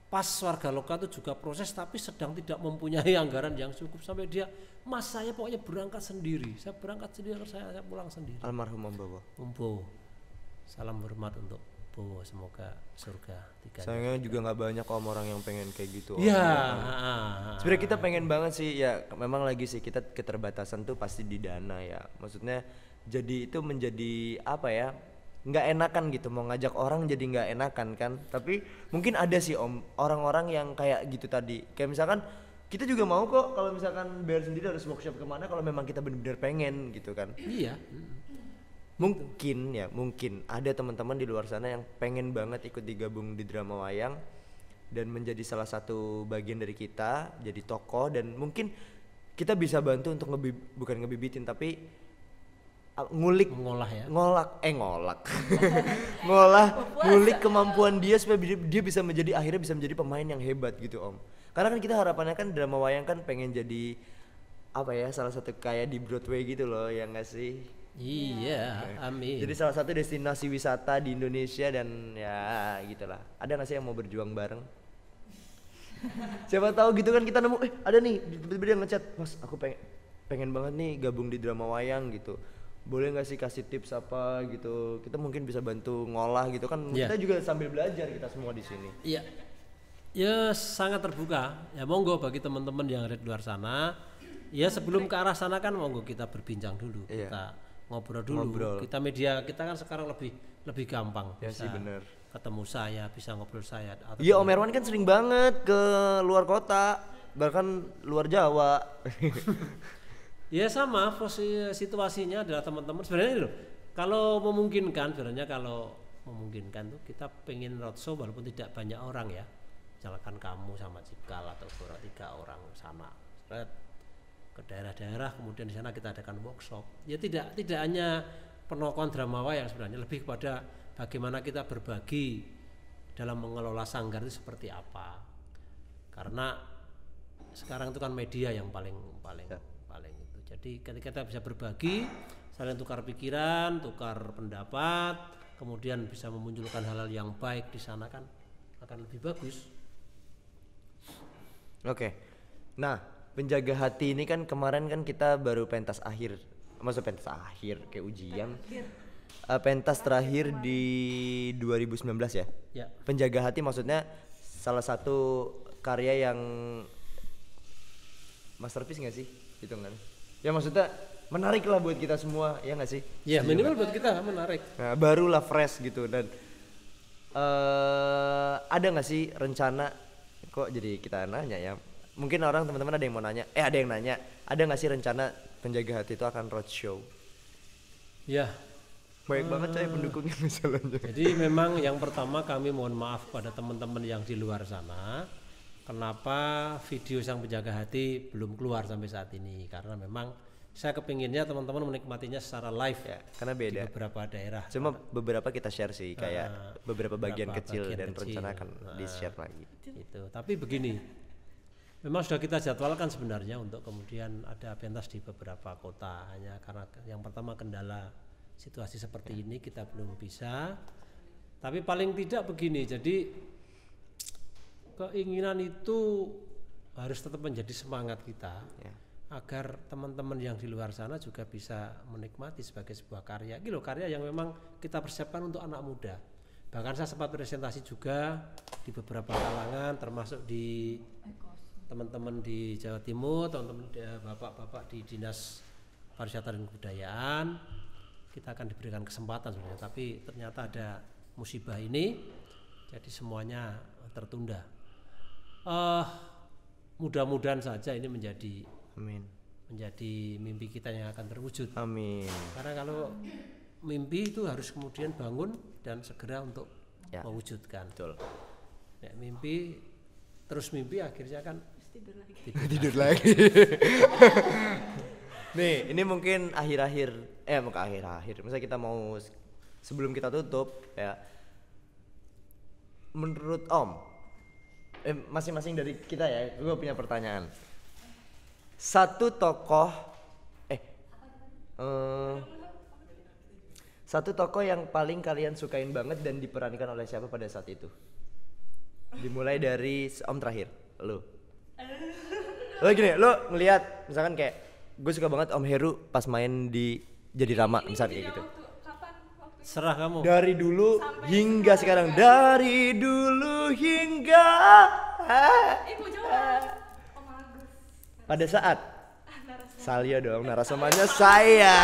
pas Swarga Loka itu juga proses tapi sedang tidak mempunyai anggaran yang cukup, sampai dia, Mas saya pokoknya berangkat sendiri, saya pulang sendiri. almarhum Om Bowo. Umbo, salam hormat untuk Bowo, semoga surga tiga. Sayangnya juga nggak banyak om orang yang pengen kayak gitu. Om. Iya. Sebenarnya kita pengen banget sih ya, memang lagi sih kita keterbatasan tuh pasti di dana ya. Maksudnya jadi itu menjadi apa ya? Nggak enakan gitu, mau ngajak orang jadi nggak enakan kan. Tapi mungkin ada sih om orang-orang yang kayak gitu tadi. Kayak misalkan kita juga mau kok kalau misalkan Bear sendiri harus workshop kemana kalau memang kita benar-benar pengen gitu kan. Iya. Mungkin ada teman-teman di luar sana yang pengen banget ikut digabung di drama wayang dan menjadi salah satu bagian dari kita, jadi tokoh, dan mungkin kita bisa bantu untuk bukan ngebibitin tapi Mengolah ya. ngulik kemampuan dia supaya dia bisa akhirnya bisa menjadi pemain yang hebat gitu om. Karena kan kita harapannya kan drama wayang kan pengen jadi apa ya, salah satu kayak di Broadway gitu loh ya nggak sih? Iya, amin. Jadi salah satu destinasi wisata di Indonesia dan ya gitulah. Ada nggak sih yang mau berjuang bareng? Siapa tahu gitu kan kita nemu ada nih tiba-tiba dia ngechat, mas aku pengen banget nih gabung di drama wayang gitu. Boleh nggak sih kasih tips apa gitu? Kita mungkin bisa bantu ngolah gitu kan. Yeah. Kita juga sambil belajar kita semua di sini. Iya. Ya sangat terbuka. Ya monggo bagi teman-teman yang ada di luar sana. Ya sebelum ke arah sana kan monggo kita berbincang dulu. Iya. Kita ngobrol dulu. Kita media kita kan sekarang lebih gampang. Ya bisa sih bener. ketemu saya, bisa ngobrol saya. Iya Om Erwan kan sering banget ke luar kota, bahkan luar Jawa. Ya sama situasinya adalah teman-teman sebenarnya ini loh. Kalau memungkinkan tuh kita pengen roadshow walaupun tidak banyak orang ya. Misalkan kamu sama Cikal atau 3 orang sama ke daerah-daerah, kemudian di sana kita adakan workshop. Ya tidak hanya penokohan drama wayang sebenarnya, lebih kepada bagaimana kita berbagi dalam mengelola sanggar itu seperti apa. Karena sekarang itu kan media yang paling itu. Jadi ketika kita bisa berbagi, saling tukar pikiran, tukar pendapat, kemudian bisa memunculkan hal-hal yang baik di sana kan akan lebih bagus. Oke. Nah, penjaga hati ini kan kemarin kan kita baru pentas akhir. Maksud pentas akhir kayak ujian. Pentas terakhir di 2019 ya. Ya. Penjaga hati maksudnya salah satu karya yang masterpiece nggak sih hitungan? Ya maksudnya menarik lah buat kita semua ya nggak sih? Ya minimal buat kita menarik. Nah, barulah fresh gitu dan ada nggak sih rencana, kok jadi kita nanya ya? Mungkin orang teman-teman ada yang mau nanya, ada yang nanya, ada nggak sih rencana penjaga hati itu akan roadshow? Ya. Baik banget saya pendukungnya misalnya. Jadi memang yang pertama kami mohon maaf pada teman-teman yang di luar sana. Kenapa video sang penjaga hati belum keluar sampai saat ini? Karena memang saya kepinginnya teman-teman menikmatinya secara live Ya, karena beda. di beberapa daerah. Cuma beberapa kita share sih, kayak beberapa bagian kecil dan rencana akan di-share lagi. Gitu. Tapi begini, memang sudah kita jadwalkan sebenarnya untuk kemudian ada pentas di beberapa kota. Hanya karena yang pertama kendala situasi seperti ini kita belum bisa. Tapi paling tidak begini, jadi keinginan itu harus tetap menjadi semangat kita Ya. agar teman-teman yang di luar sana juga bisa menikmati sebagai sebuah karya. Gitu, karya yang memang kita persiapkan untuk anak muda. Bahkan saya sempat presentasi juga di beberapa kalangan, termasuk di teman-teman di Jawa Timur, teman-teman bapak-bapak di Dinas Pariwisata dan Kebudayaan. Kita akan diberikan kesempatan sebenarnya, tapi ternyata ada musibah ini, jadi semuanya tertunda. Mudah-mudahan saja ini menjadi mimpi kita yang akan terwujud. Amin. Karena kalau mimpi itu harus kemudian bangun dan segera untuk mewujudkan. Betul. Ya, mimpi akhirnya kan Tidur lagi. Nih, ini mungkin bukan akhir-akhir. Misalnya kita mau sebelum kita tutup ya. Menurut Om, masing-masing dari kita ya, gue punya pertanyaan. Satu tokoh yang paling kalian sukain banget dan diperankan oleh siapa pada saat itu? Dimulai dari Om terakhir, lo gini, lo ngelihat misalkan kayak gue suka banget Om Heru pas main di Jadi Rama misalnya kayak gitu. Serah kamu. Dari dulu hingga sekarang. Dari dulu hingga Ibu jawab. Om Agus. pada saat Salyo dong, narasomanya saya.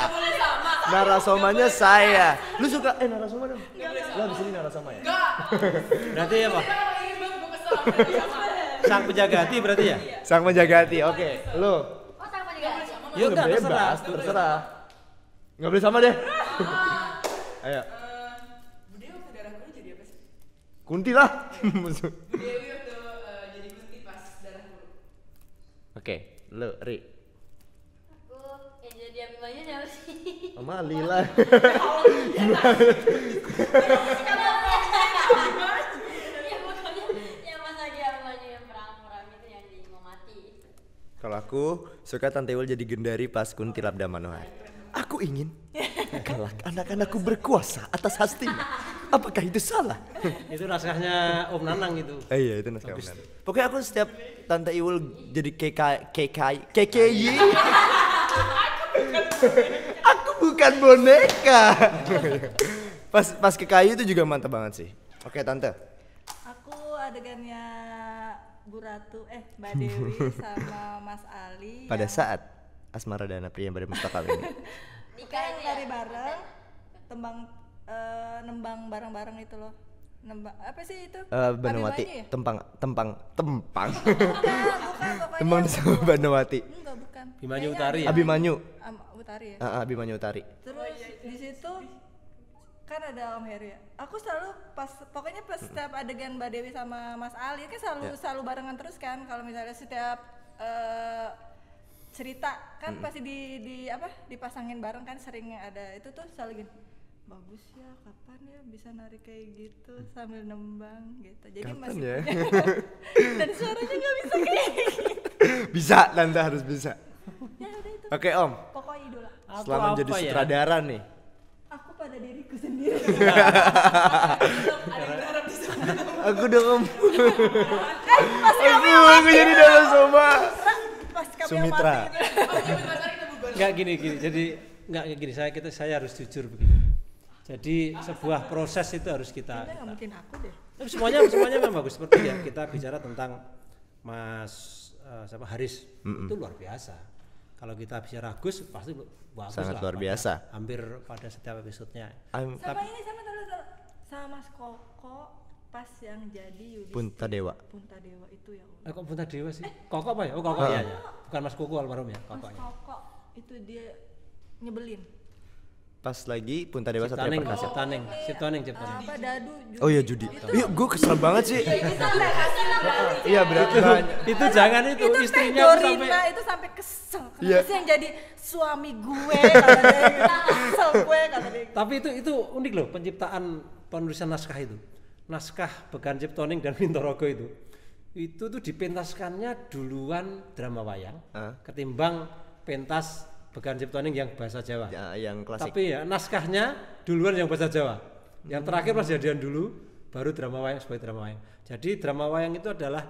Boleh sama. Narasomanya saya. Lu suka narasoma dong? Lu abis ini narasoma ya? Berarti apa? Ini bang gue kesel sama. Sang penjaga hati berarti ya? Sang penjaga hati. Oke, lu. Oh sama juga. Ya enggak terserah. terserah. Nggak boleh sama deh. Ayo, Bude waktu darah guru jadi apa sih? Kunti lah. Dewi waktu jadi kunti pas darah guru. Oke, lu Ri. Aku yang jadi Abimanyu siapa sih? Sama Lila. Ya pokoknya yang Mas Agi Abimanyu yang perang-perang itu yang di mau mati. Kalau aku suka Tante Iwul jadi Gendari pas Kunti Labda Manohar. Aku ingin kelak anak-anakku berkuasa atas hastinya. Apakah itu salah? Itu naskahnya Om Nanang itu. Iya itu naskah benar. Pokoknya aku setiap Tante Iwul jadi KKI. Aku bukan boneka. Pas ke kayu itu juga mantap banget sih. Oke Tante. Aku adegannya Bu Ratu, Mbak Dewi sama Mas Ali. Pada yang saat Asmara Dana Pria pada Mustakal ini. nikah yang lari bareng, nembang bareng-bareng itu loh. Nembang apa sih itu? Banawati. Abimanyu ya? Tempang. Bukan pokoknya. Tembang sama Banawati. Enggak, bukan. Bimanyu Kayaknya Utari ya? Abimanyu. Utari ya. Abimanyu Utari. Terus di situ kan ada Om Heru ya. Aku selalu pokoknya pas setiap adegan Mbak Dewi sama Mas Ali kan selalu barengan terus kan. Kalau misalnya setiap cerita kan pasti dipasangin bareng kan, sering ada itu tuh selalu gini. Bagus ya, kapan ya bisa narik kayak gitu sambil nembang gitu. Jadi Kapan masih ya? dan suaranya nggak bisa kayak gitu. Bisa, Tante harus bisa. Ya udah itu. Oke Om, Pokoknya idola. Aku selama apa jadi ya? sutradara nih. Aku pada diriku sendiri. Ada yang berharap di sana. Aku dong Om. Pasti Aku jadi narasoma. pas kami Sumitra. mati gitu. Oh nyebut pacar kita bubar. Enggak gini. Jadi enggak kayak gini. Saya harus jujur begini. Jadi sebuah proses itu harus kita. Kayaknya nggak mungkin aku deh. Tapi semuanya memang bagus, seperti ya kita bicara tentang Mas Haris itu luar biasa. Kalau kita bicara Gus pasti bagus Sangat lah, luar pada- biasa. hampir pada setiap episodenya. Sama ini sama Mas Koko pas yang jadi Yudhistira. Puntadewa. Puntadewa itu ya Allah. Kok Punta Dewa sih? Koko apa ya? Oh Koko ya. Bukan Mas Koko almarhum ya, Mas Kokoknya. Koko itu dia nyebelin. Pas lagi Puntadewa Satria Ciptaning, Perkasa. Ciptaning. Apa Dadu Judi. Oh iya Judi. Iya, gue kesel banget sih. Itu Iya berarti banyak. Itu jangan itu Teh istrinya tuh Dorina sampai itu sampai kesel. Kenapa Iya. sih yang jadi suami gue kata dia gitu. Kesel gue kata dia. tapi itu unik loh penciptaan penulisan naskah itu. Naskah Began Ciptoning dan Wintorogo itu tuh dipentaskannya duluan drama wayang ketimbang pentas Began Ciptoning yang bahasa Jawa. Ya, yang klasik. Tapi ya naskahnya duluan yang bahasa Jawa. Yang terakhir pas jadian dulu baru drama wayang sebagai drama wayang. Jadi drama wayang itu adalah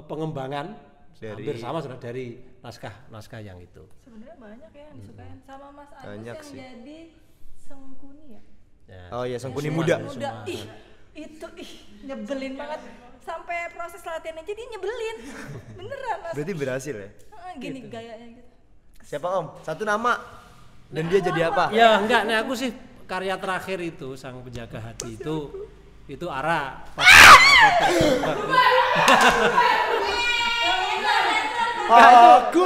pengembangan hampir sama sudah dari naskah yang itu. Sebenarnya banyak ya yang disukain sama Mas Agus Banyak yang sih. jadi Sengkuni ya. Ya. Oh iya Sengkuni Semua, muda. semua. Itu nyebelin banget. Sampai proses latihan aja dia nyebelin. Beneran Mas. Berarti berhasil ya. Gini gayanya gitu. Siapa Om? Satu nama. Dan dia jadi apa? Ya enggak, nih aku sih karya terakhir itu Sang Penjaga Hati itu Ara. Aku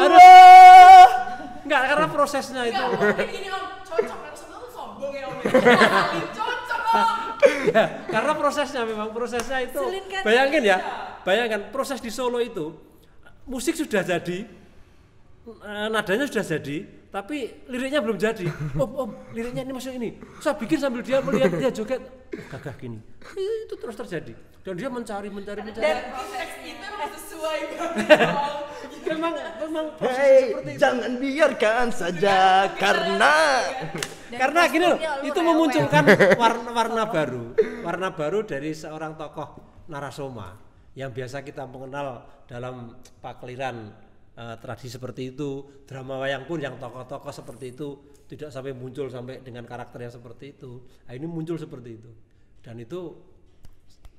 Enggak, karena prosesnya itu. Kayak gini om, cocok. Aku sebelum sombong ya om. Cocok om. Ya, karena prosesnya itu Selin kan? bayangkan proses di Solo itu musik sudah jadi, nadanya sudah jadi, tapi liriknya belum jadi. Om, liriknya ini masuk ini. Saya bikin sambil dia melihat dia joget, gagah gini. Itu terus terjadi. Dan dia mencari. Dan teks itu emang sesuai banget om. Memang proses Hei, seperti itu. jangan biarkan saja karena Karena gini loh, kostumnya lu itu rewel. memunculkan warna baru dari seorang tokoh narasoma yang biasa kita mengenal dalam pakliran tradisi seperti itu. Drama wayang pun yang tokoh-tokoh seperti itu tidak sampai muncul sampai dengan karakter yang seperti itu. Nah, ini muncul seperti itu. Dan itu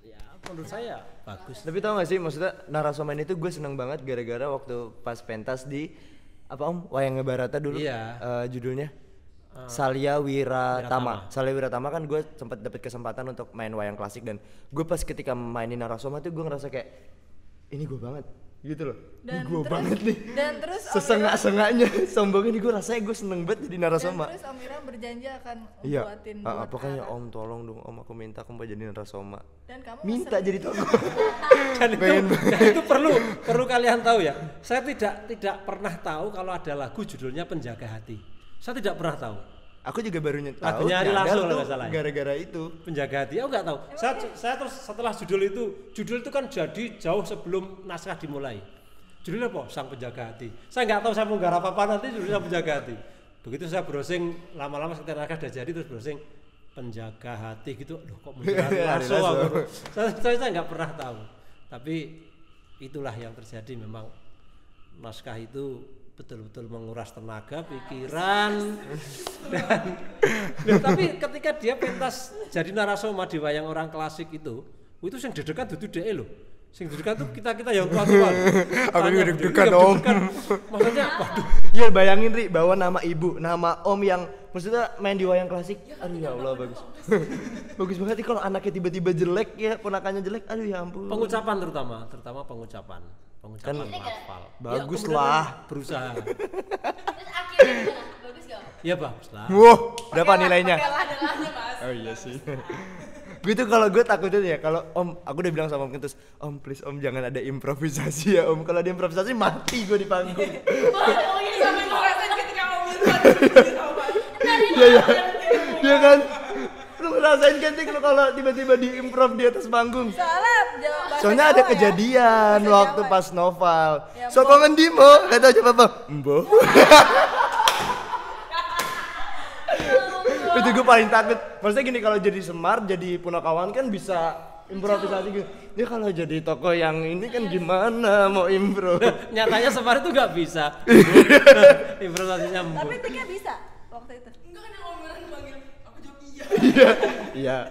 ya menurut saya bagus. Tapi tau gak sih maksudnya Narasoma ini tuh gue seneng banget gara-gara waktu pas pentas di apa Wayangnya Barata dulu. Iya. Judulnya Salya Wiratama. Salya Wiratama kan gue sempat dapat kesempatan untuk main wayang klasik dan gue pas ketika mainin Narasoma tuh gue ngerasa kayak ini gue banget gitu loh. Ini gue banget nih. Dan terus sesengak-sengaknya sombong ini gue rasanya gue seneng banget jadi Narasoma. Dan terus Om Ira berjanji akan Iya. buatin buat Pokoknya Ara. Om tolong dong Om aku minta aku mau jadi Narasoma. Dan kamu Minta sering- jadi tokoh. Dan itu perlu kalian tahu ya. Saya tidak pernah tahu kalau ada lagu judulnya Penjaga Hati. Saya tidak pernah tahu. Aku juga baru tahu. Lagunya Ari Lasso nyadar kalau tuh nggak salah ya. gara-gara itu. Penjaga Hati, aku nggak tahu. Saya terus setelah judul itu kan jadi jauh sebelum naskah dimulai. Judulnya apa? Sang Penjaga Hati. Saya nggak tahu saya mau garap apa nanti judulnya Penjaga Hati. Begitu saya browsing lama-lama sekitar naskah udah jadi terus browsing Penjaga Hati gitu. Loh kok muncul Ari Ari Lasso? Lasso. Saya nggak pernah tahu. Tapi itulah yang terjadi memang naskah itu betul-betul menguras tenaga, pikiran dan tapi ketika dia pentas jadi Narasoma di wayang orang klasik itu yang deg-degan dudu dhek loh. Sing deg-degan tuh kita yang tua-tua. Aku juga deg-degan, Iya, Om. Maksudnya waduh, Iya bayangin Ri bawa nama ibu, nama om yang maksudnya main di wayang klasik. Aduh ya Allah bagus. Bagus banget nih kalau anaknya tiba-tiba jelek ya, ponakannya jelek. Aduh ya ampun. pengucapan terutama pengucapan Kan hafal. bagus kemudian lah. Berusaha. Terus akhirnya gimana? Bagus gak? Ya bagus lah. Wow, berapa nilainya? Kalah delahnya mas. Oh iya sih. Gue tuh kalau gue takutnya ya kalau Om, aku udah bilang sama Om Kentus, Om please Om jangan ada improvisasi ya Om. Kalau ada improvisasi mati gue di panggung. Oh iya sampai ngerasain ketika mau berbuat. Iya iya. Iya kan? Lu ngerasain kan Tik lu kalau tiba-tiba diimprov di atas panggung. Soalnya ada kejadian waktu pas novel. Ya, Soko ngendi mo? Gak tau siapa apa. Mbo. Itu gue paling takut. Maksudnya gini kalau jadi Semar, jadi Punakawan kan bisa improvisasi gitu. Ya kalau jadi tokoh yang ini kan gimana mau improv? Nyatanya Semar itu nggak bisa. Improvisasinya Tapi embung. Tika bisa waktu itu. Enggak kan yang Om Ira manggil aku jawab iya. Iya.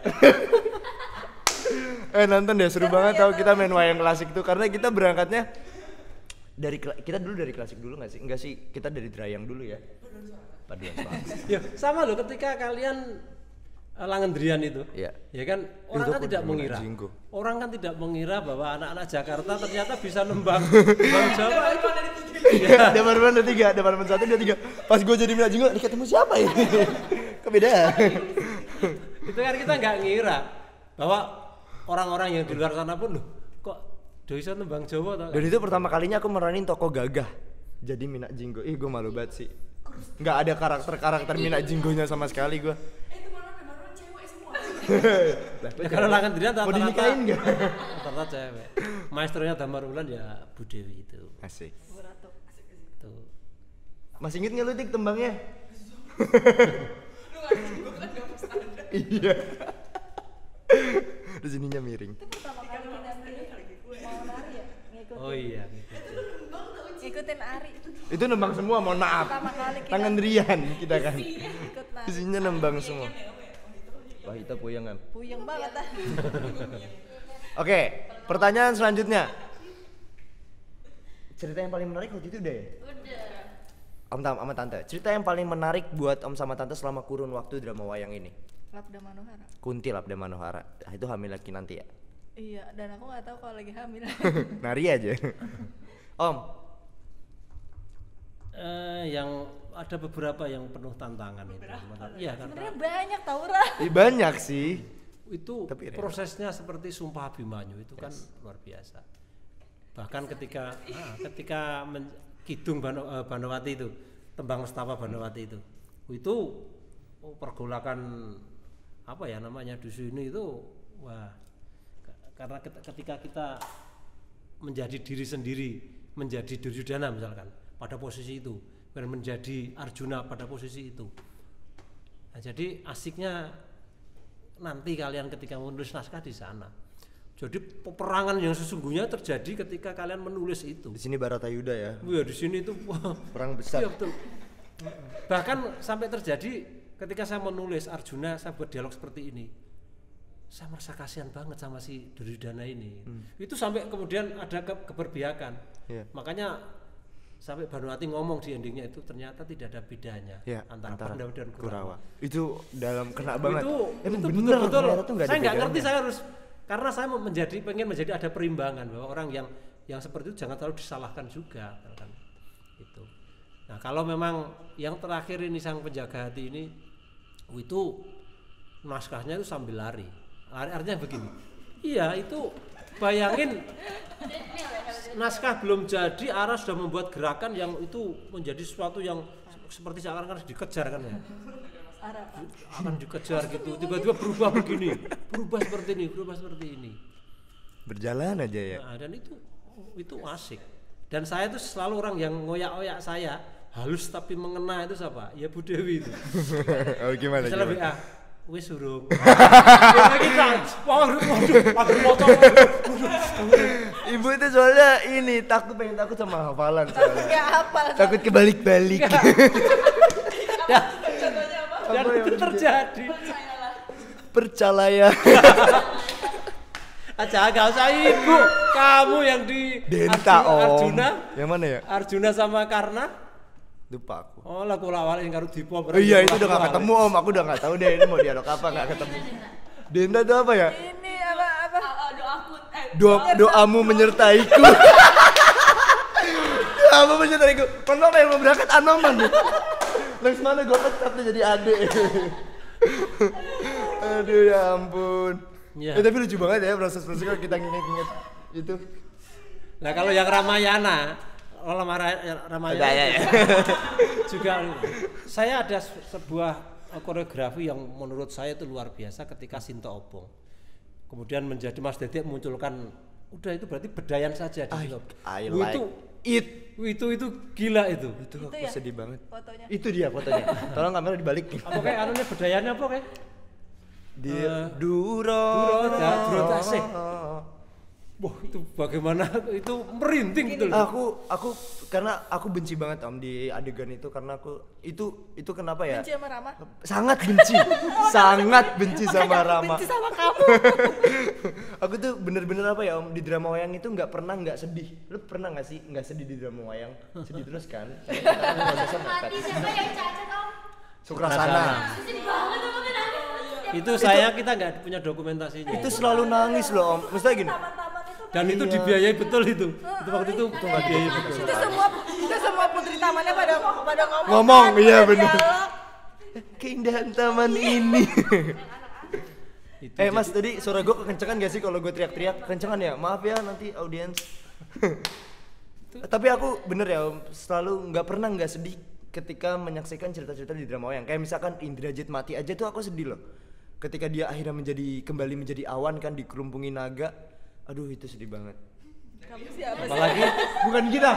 Iya. Nonton deh seru banget tau kita main wayang klasik tuh karena kita berangkatnya kita dulu dari klasik dulu nggak sih? Enggak sih, kita dari Drayang dulu ya. Paduan suara. Ya, sama loh ketika kalian Langendrian itu. Iya. Ya kan orang Itu kan aku tidak di mengira. Jinggo. Orang kan tidak mengira bahwa anak-anak Jakarta ternyata bisa nembang Bang Jawa itu. Departemen 3, Departemen 1, 2, 3. Pas gue jadi Mina Jinggo, ketemu siapa ini? Kebeda. Itu kan kita nggak ngira bahwa orang-orang yang di luar sana pun loh kok bisa nembang Jawa tau Dan itu pertama kalinya aku meranin tokoh gagah. Jadi Mina Jinggo. Ih, gue malu banget sih. Nggak ada karakter Mina Jinggonya sama sekali gue. Teman-teman cewek semua. Ya, kalau Langendrian Mau dinikahin nggak? rata-rata cewek. Maestronya Damar Wulan ya Bu Dewi itu. Asik. Tuh. Masih inget nggak lu Tik tembangnya? Lu nggak gue kan gak pas ada. Iya. Terus ininya miring. Pertama kali nanti mau nari ya ngikutin. Oh iya gitu. Ngikutin Ari. Itu nembang semua, mohon maaf. Pertama kali kita Tangan Rian kita kan. ikut nari. Isinya nembang semua. Wah, itu puyangan. Puyeng banget ah. Oke, pertanyaan selanjutnya. Cerita yang paling menarik waktu itu udah ya? Udah. Om sama Tante. Cerita yang paling menarik buat Om sama Tante selama kurun waktu drama wayang ini. Labda Manohara. Kunti Labda Manohara. Ah, itu hamil lagi nanti ya. Iya, dan aku nggak tahu kalau lagi hamil. Nari aja. Om, Yang ada beberapa yang penuh tantangan itu. Iya karena Sebenarnya banyak tau Ra. banyak sih. itu Tapi rela. prosesnya seperti Sumpah Abimanyu itu kan luar biasa. Bahkan ketika Kidung Banowati itu, Tembang Setawa Banowati itu pergolakan apa ya namanya dusun itu wah karena ketika kita menjadi diri sendiri, menjadi Duryudana misalkan pada posisi itu, dan menjadi Arjuna pada posisi itu. Nah, jadi asiknya nanti kalian ketika menulis naskah di sana. Jadi peperangan yang sesungguhnya terjadi ketika kalian menulis itu. Di sini Baratayuda ya. Ya di sini itu wah, Perang besar. iya betul. Bahkan sampai terjadi ketika saya menulis Arjuna, saya buat dialog seperti ini. Saya merasa kasihan banget sama si Duryodhana ini. Itu sampai kemudian ada keberpihakan. Iya. Makanya sampai Bhanuwati ngomong di endingnya itu ternyata tidak ada bedanya Ya, antara Pandawa dan Kurawa. Itu dalam kena banget. Emang itu bener, betul-betul. ternyata tuh nggak ada Saya nggak ngerti, bedanya. saya harus karena saya pengen menjadi ada perimbangan bahwa orang yang seperti itu jangan terlalu disalahkan juga kan itu. Nah kalau memang yang terakhir ini sang penjaga hati ini itu naskahnya itu sambil lari artinya begini. Iya itu bayangin naskah belum jadi, Ara sudah membuat gerakan yang itu menjadi sesuatu yang seperti seakan-akan harus dikejar kan ya. Akan dikejar gitu, tiba-tiba berubah begini, berubah seperti ini. Berjalan aja ya. Nah, dan itu asik. Dan saya tuh selalu orang yang ngoyak-ngoyak saya halus tapi mengena itu siapa? Ya Bu Dewi itu. Oh gimana? Misalnya gimana? WA, wis surung. Ya kita, waduh, Ibu itu soalnya ini pengen takut sama hafalan soalnya. Nggak hafal. Takut kebalik-balik. Ya, Contohnya apa? dan Apa itu yang terjadi. Percaya. Aja gak usah ibu, kamu yang di Denta om. Arjuna, Yang mana ya? Arjuna sama Karna. Lupa aku. Oh lah kula awal yang karo Dipo. Oh iya itu udah gak ketemu om. Aku udah gak tahu deh ini mau dialog apa nggak ketemu. Denta itu apa ya? Ini apa? Doaku Doamu menyertaiku. Doamu menyertaiku. Kan lo kayak mau berangkat Anoman nih. Lex mana gue pecat nih jadi adik. Aduh ya ampun. Ya. Tapi lucu banget ya proses-proses kalau kita nginget-nginget itu. Nah kalau yang Ramayana, Ramayana Ya. juga saya ada sebuah koreografi yang menurut saya itu luar biasa ketika Sinta Obong. Kemudian menjadi Mas Dede munculkan, udah itu berarti bedayan saja di film. I like it. Itu gila itu. Itu aku ya? sedih banget. Fotonya. Itu dia fotonya. Tolong kamera dibalik. Apa kayak anunya bedayannya apa kayak? Dia Duro tasik. Wah itu bagaimana itu merinding betul. Aku karena aku benci banget om di adegan itu karena aku itu kenapa ya? Benci sama Rama. Sangat benci, sangat benci sama Rama. Benci sama kamu. Aku tuh bener-bener apa ya om di drama wayang itu nggak pernah nggak sedih. Lu pernah nggak sih nggak sedih di drama wayang? Sedih terus kan? Mati siapa yang cacat om? Sukrasana. Sedih banget om nangis. Itu saya kita nggak punya dokumentasinya. Itu selalu nangis loh om. Maksudnya gini. Taman-taman itu Dan itu dibiayai betul itu. Itu waktu itu dibiayai betul. itu semua putri tamannya pada Ngomong, kan, iya pada bener. dialog. Keindahan taman ini. Itu Mas tadi suara gue kekencengan gak sih kalau gue teriak-teriak? Kencengan ya? Maaf ya nanti audiens. Tapi aku bener ya om, selalu nggak pernah nggak sedih ketika menyaksikan cerita-cerita di drama wayang. Kayak misalkan Indrajit mati aja tuh aku sedih loh. Ketika dia akhirnya kembali menjadi awan kan dikerumpungi naga. Aduh itu sedih banget. Kamu siapa sih? apalagi Bukan kita.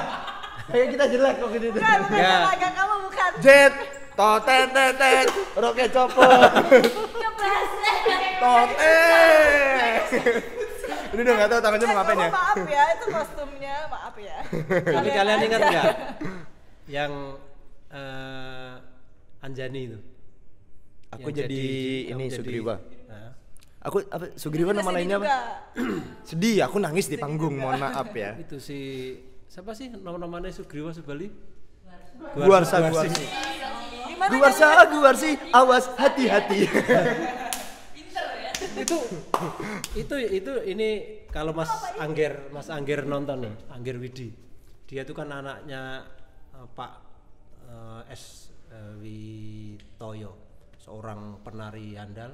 Kayak kita jelek kok gitu. Bukan, Ya. tenaga kamu bukan. Jet, totet, roket copot. Totet. Ini udah nggak tahu tangannya mau ngapain ya. Maaf ya, itu kostumnya, maaf ya. tapi kalian ingat aja. nggak yang Anjani itu? Aku Yang jadi yang ini jadi- Sugriwa. Nah, Aku apa Sugriwa nama Sedih lainnya apa? juga. Sedih, aku nangis di panggung, mohon maaf ya. itu si siapa sih nama-namanya Sugriwa Subali? Guarsa. Gimana Guarsi, awas hati-hati. itu ini kalau Mas Angger nonton nih, Angger Widi. Dia itu kan anaknya Pak S. Witoyo, seorang penari handal,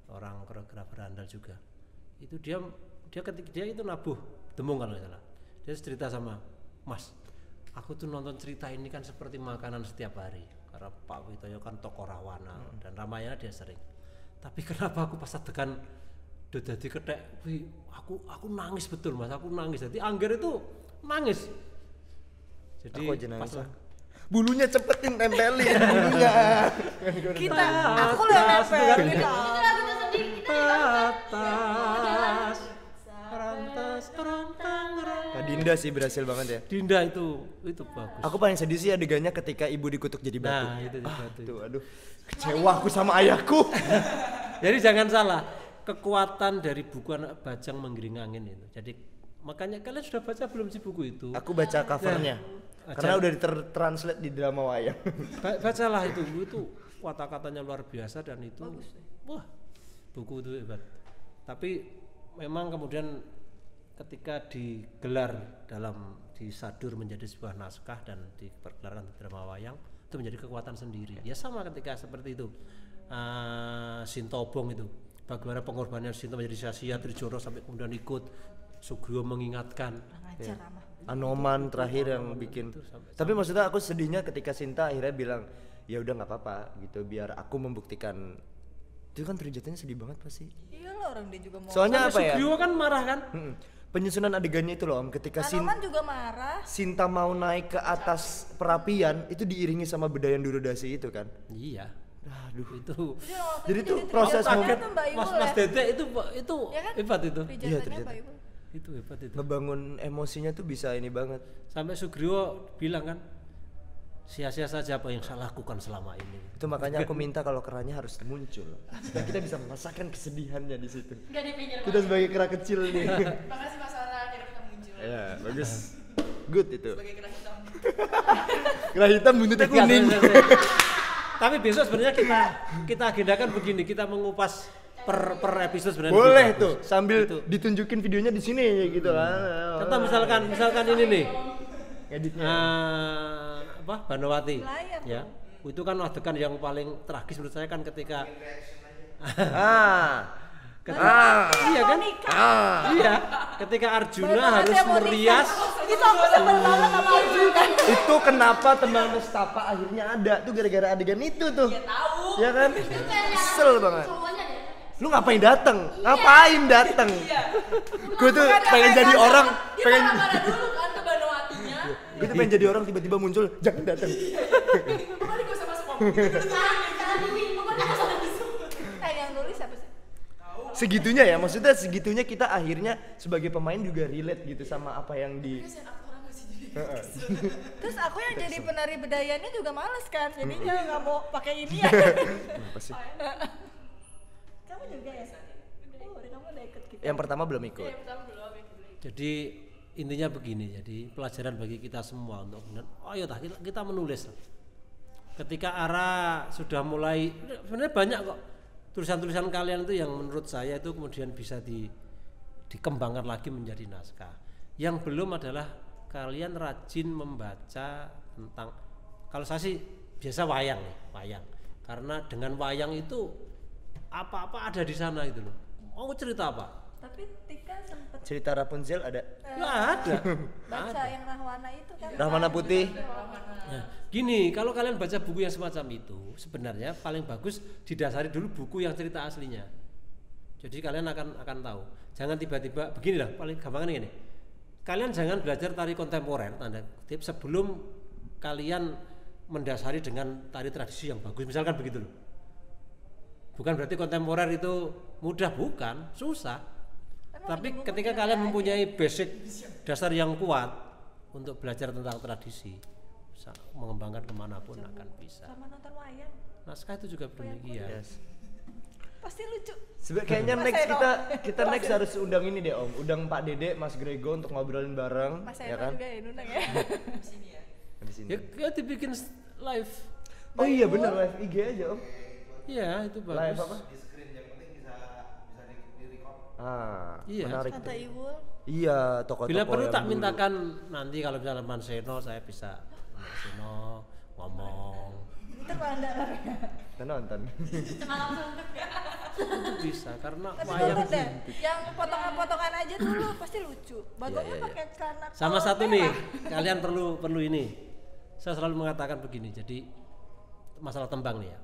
seorang koreografer handal juga. Itu dia ketika dia itu nabuh Demung kalau nggak salah. Dia cerita sama Mas, aku tuh nonton cerita ini kan seperti makanan setiap hari karena Pak Witoyo kan tokoh Rawana dan Ramayana dia sering. Tapi kenapa aku pas tekan udah jadi ketek, wih, aku nangis betul Mas, aku nangis. Jadi Angger itu nangis. Jadi Aku aja nangis pas lah. Bulunya cepetin tempelin bulunya. kita, aku loh yang nempel. Itu lagu tersedih kita. atas Dinda sih berhasil banget ya. Dinda itu bagus. Aku paling sedih sih adegannya ketika ibu dikutuk jadi batu. Nah, itu jadi batu. Tuh, aduh. Kecewa aku sama ayahku. Jadi jangan salah, kekuatan dari buku Anak Bajang Menggiring Angin itu. Jadi makanya kalian sudah baca belum sih buku itu? Aku baca covernya. Karena udah ditranslate di drama wayang. Bacalah itu kata-katanya luar biasa dan itu wah, buku itu hebat. Tapi memang kemudian ketika digelar disadur menjadi sebuah naskah dan dipergelarkan di drama wayang itu menjadi kekuatan sendiri. Ya sama ketika seperti itu Sintobong itu, bagaimana pengorbanan Sinto menjadi Syasia Trijoro sampai kemudian ikut Sugriwo mengingatkan. Anoman terakhir yang bikin. Tapi maksudnya aku sedihnya ketika Sinta akhirnya bilang ya udah nggak apa-apa gitu biar aku membuktikan. Itu kan Trijatanya sedih banget pasti. Iya lah, orang dia juga mau. Soalnya apa ya? Sugriwo kan marah kan? Penyusunan adegannya itu loh Om, ketika Anoman juga marah. Sinta mau naik ke atas perapian itu diiringi sama bedayan Durodasi itu kan. Iya. Aduh. Itu Jadi tuh proses Mas Dede itu Ya kan? hebat itu. Iya, Trijatanya Trijatanya. Mbak Ibu. Itu hebat itu. ngebangun emosinya tuh bisa ini banget. Sampai Sugriwo bilang kan, sia-sia saja apa yang saya lakukan selama ini. Itu makanya aku minta kalau keranya harus muncul. Supaya kita bisa merasakan kesedihannya di situ. Enggak di pinggir. Kita sebagai kera kecil nih. Makasih Mas Ara akhirnya kita muncul. Ya, bagus. Good itu. Sebagai kera hitam. Kera hitam buntutnya kuning. Tapi besok sebenarnya kita agendakan begini, kita mengupas per episode sebenarnya. Boleh bagus. tuh sambil Itu. ditunjukin videonya di sini gitu kan. Contoh misalkan ini nih. Editnya. Banowati. Layar. Ya. Itu kan adegan yang paling tragis menurut saya kan ketika iya kan? Iya, ketika Arjuna harus merias. Itu aku sebel banget sama Arjuna. Itu kenapa tembang Nestapa akhirnya ada tuh gara-gara adegan itu tuh. Ya tahu. Ya kan? Kesel banget. Semuanya deh. Lu ngapain dateng? Ngapain dateng? Gue tuh pengen jadi orang, Dia pengen marah-marah dulu kan ke Banowatinya. gue tuh pengen jadi orang tiba-tiba muncul, jangan dateng. Pokoknya gak usah masuk ngomong. Jangan demi, pokoknya nggak usah masuk. Yang nulis siapa sih? Segitunya ya, maksudnya segitunya kita akhirnya sebagai pemain juga relate gitu sama apa yang di. Kasian aktornya masih jadi. Terus aku yang jadi penari bedayanya juga males kan, jadinya nggak mau pakai ini ya. Apa sih? Kamu juga ya? Oh, udah kamu udah ikut kita. Yang pertama belum ikut. Yang pertama belum ya. Jadi intinya begini, jadi pelajaran bagi kita semua untuk ayo kita menulis. Ketika Ara sudah mulai, sebenarnya banyak kok tulisan-tulisan kalian itu yang menurut saya itu kemudian bisa dikembangkan lagi menjadi naskah. Yang belum adalah kalian rajin membaca tentang, kalau saya sih biasa wayang. Karena dengan wayang itu apa-apa ada di sana gitu loh. Mau cerita apa? Tapi Tika sempet Cerita Rapunzel ada. Nggak ada. baca yang Rahwana itu kan. Rahwana Putih. Nah, gini, kalau kalian baca buku yang semacam itu, sebenarnya paling bagus didasari dulu buku yang cerita aslinya. Jadi kalian akan tahu. Jangan tiba-tiba beginilah, paling gampangnya gini. Kalian jangan belajar tari kontemporer tanda kutip sebelum kalian mendasari dengan tari tradisi yang bagus. Misalkan begitu loh. Bukan berarti kontemporer itu mudah, bukan, susah. Tapi ketika kalian mempunyai basic dasar yang kuat untuk belajar tentang tradisi, bisa mengembangkan kemanapun akan bisa. Sama nonton wayang. Naskah itu juga demikian. Yes. Pasti lucu. Kayaknya Mas next Eno. kita next harus undang ini deh Om, undang Pak Dede, Mas Grego untuk ngobrolin bareng, Mas ya Eno kan? juga ya nundang ya. Di sini. Ya dibikin live. Oh iya bener live IG aja Om. Iya, itu bagus. Live apa? Di screen yang penting bisa di record. Iya. Menarik. Kata tuh. Ibu. Iya, tokoh-tokoh Bila perlu yang tak dulu. mintakan nanti kalau misalnya Manseno saya bisa Manseno ngomong. Ntar Anda. Kita nonton. Itu bisa karena Tapi wayang nonton deh. Yang potongan-potongan aja dulu pasti lucu. Bagongnya iya. pakai celana. sama kolor satu merah. nih, kalian perlu ini. Saya selalu mengatakan begini. Jadi masalah tembang nih ya.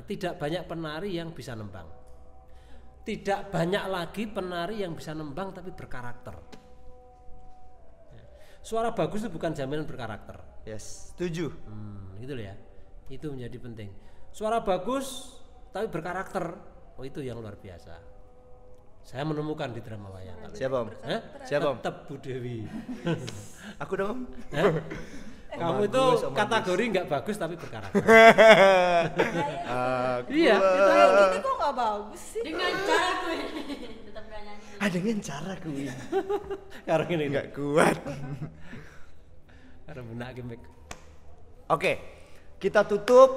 Tidak banyak penari yang bisa nembang. Tidak banyak lagi penari yang bisa nembang tapi berkarakter. Ya. Suara bagus itu bukan jaminan berkarakter. Yes, setuju. Gitu loh ya. Itu menjadi penting. Suara bagus tapi berkarakter. Oh itu yang luar biasa. Saya menemukan di drama wayang. Siapa Om? Hah? Siapa Om? Tetap Bu Dewi. Aku dong Om. Hah? Kamu itu bagus, Om kategori nggak bagus tapi berkarakter. Aku Iya, Kayak gini kok nggak bagus sih? Dengan cara gue tetap gak nyanyi. dengan cara kuwi. Karena ini Enggak kuat. karena benak gimmick. Oke, kita tutup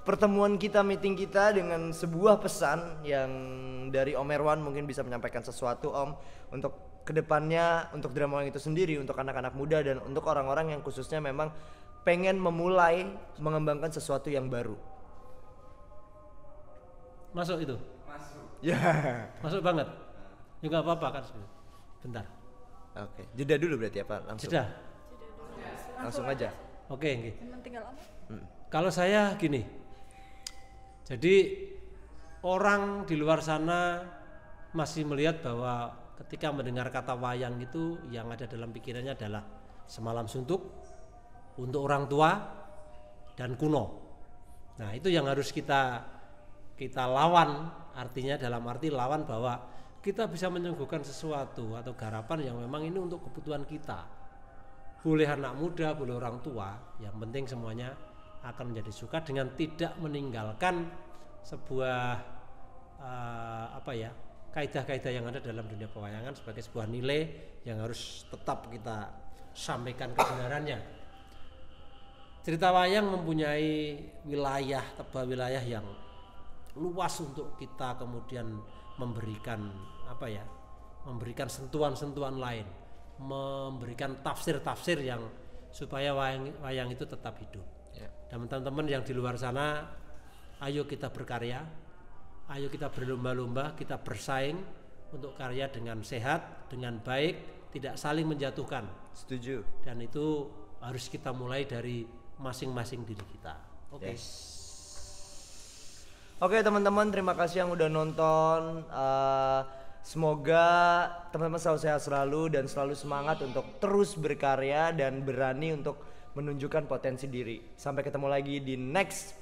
pertemuan kita, meeting kita dengan sebuah pesan yang dari Om Erwan mungkin bisa menyampaikan sesuatu Om untuk kedepannya, untuk drama wayang itu sendiri, untuk anak-anak muda dan untuk orang-orang yang khususnya memang pengen memulai mengembangkan sesuatu yang baru. Masuk itu. Ya. Masuk banget. Ya nggak apa-apa kan. Bentar. Oke, jeda dulu berarti apa? Langsung. Sudah. Langsung aja. Oke, nggih. Cuman tinggal lama. Kalau saya gini. Jadi orang di luar sana masih melihat bahwa ketika mendengar kata wayang itu yang ada dalam pikirannya adalah semalam suntuk, untuk orang tua dan kuno. Nah, itu yang harus kita lawan, artinya dalam arti lawan bahwa kita bisa menyuguhkan sesuatu atau garapan yang memang ini untuk kebutuhan kita. Boleh anak muda, boleh orang tua, yang penting semuanya akan menjadi suka dengan tidak meninggalkan sebuah kaidah-kaidah yang ada dalam dunia pewayangan sebagai sebuah nilai yang harus tetap kita sampaikan kebenarannya. Cerita wayang mempunyai wilayah, tebal wilayah yang luas untuk kita kemudian memberikan memberikan sentuhan-sentuhan lain, memberikan tafsir-tafsir yang supaya wayang itu tetap hidup. Dan teman-teman yang di luar sana, ayo kita berkarya, ayo kita berlomba-lomba, kita bersaing untuk karya dengan sehat, dengan baik, tidak saling menjatuhkan. Setuju. Dan itu harus kita mulai dari masing-masing diri kita. Oke. Yes. Oke teman-teman, terima kasih yang udah nonton. Semoga teman-teman selalu sehat selalu dan selalu semangat untuk terus berkarya dan berani untuk menunjukkan potensi diri. Sampai ketemu lagi di next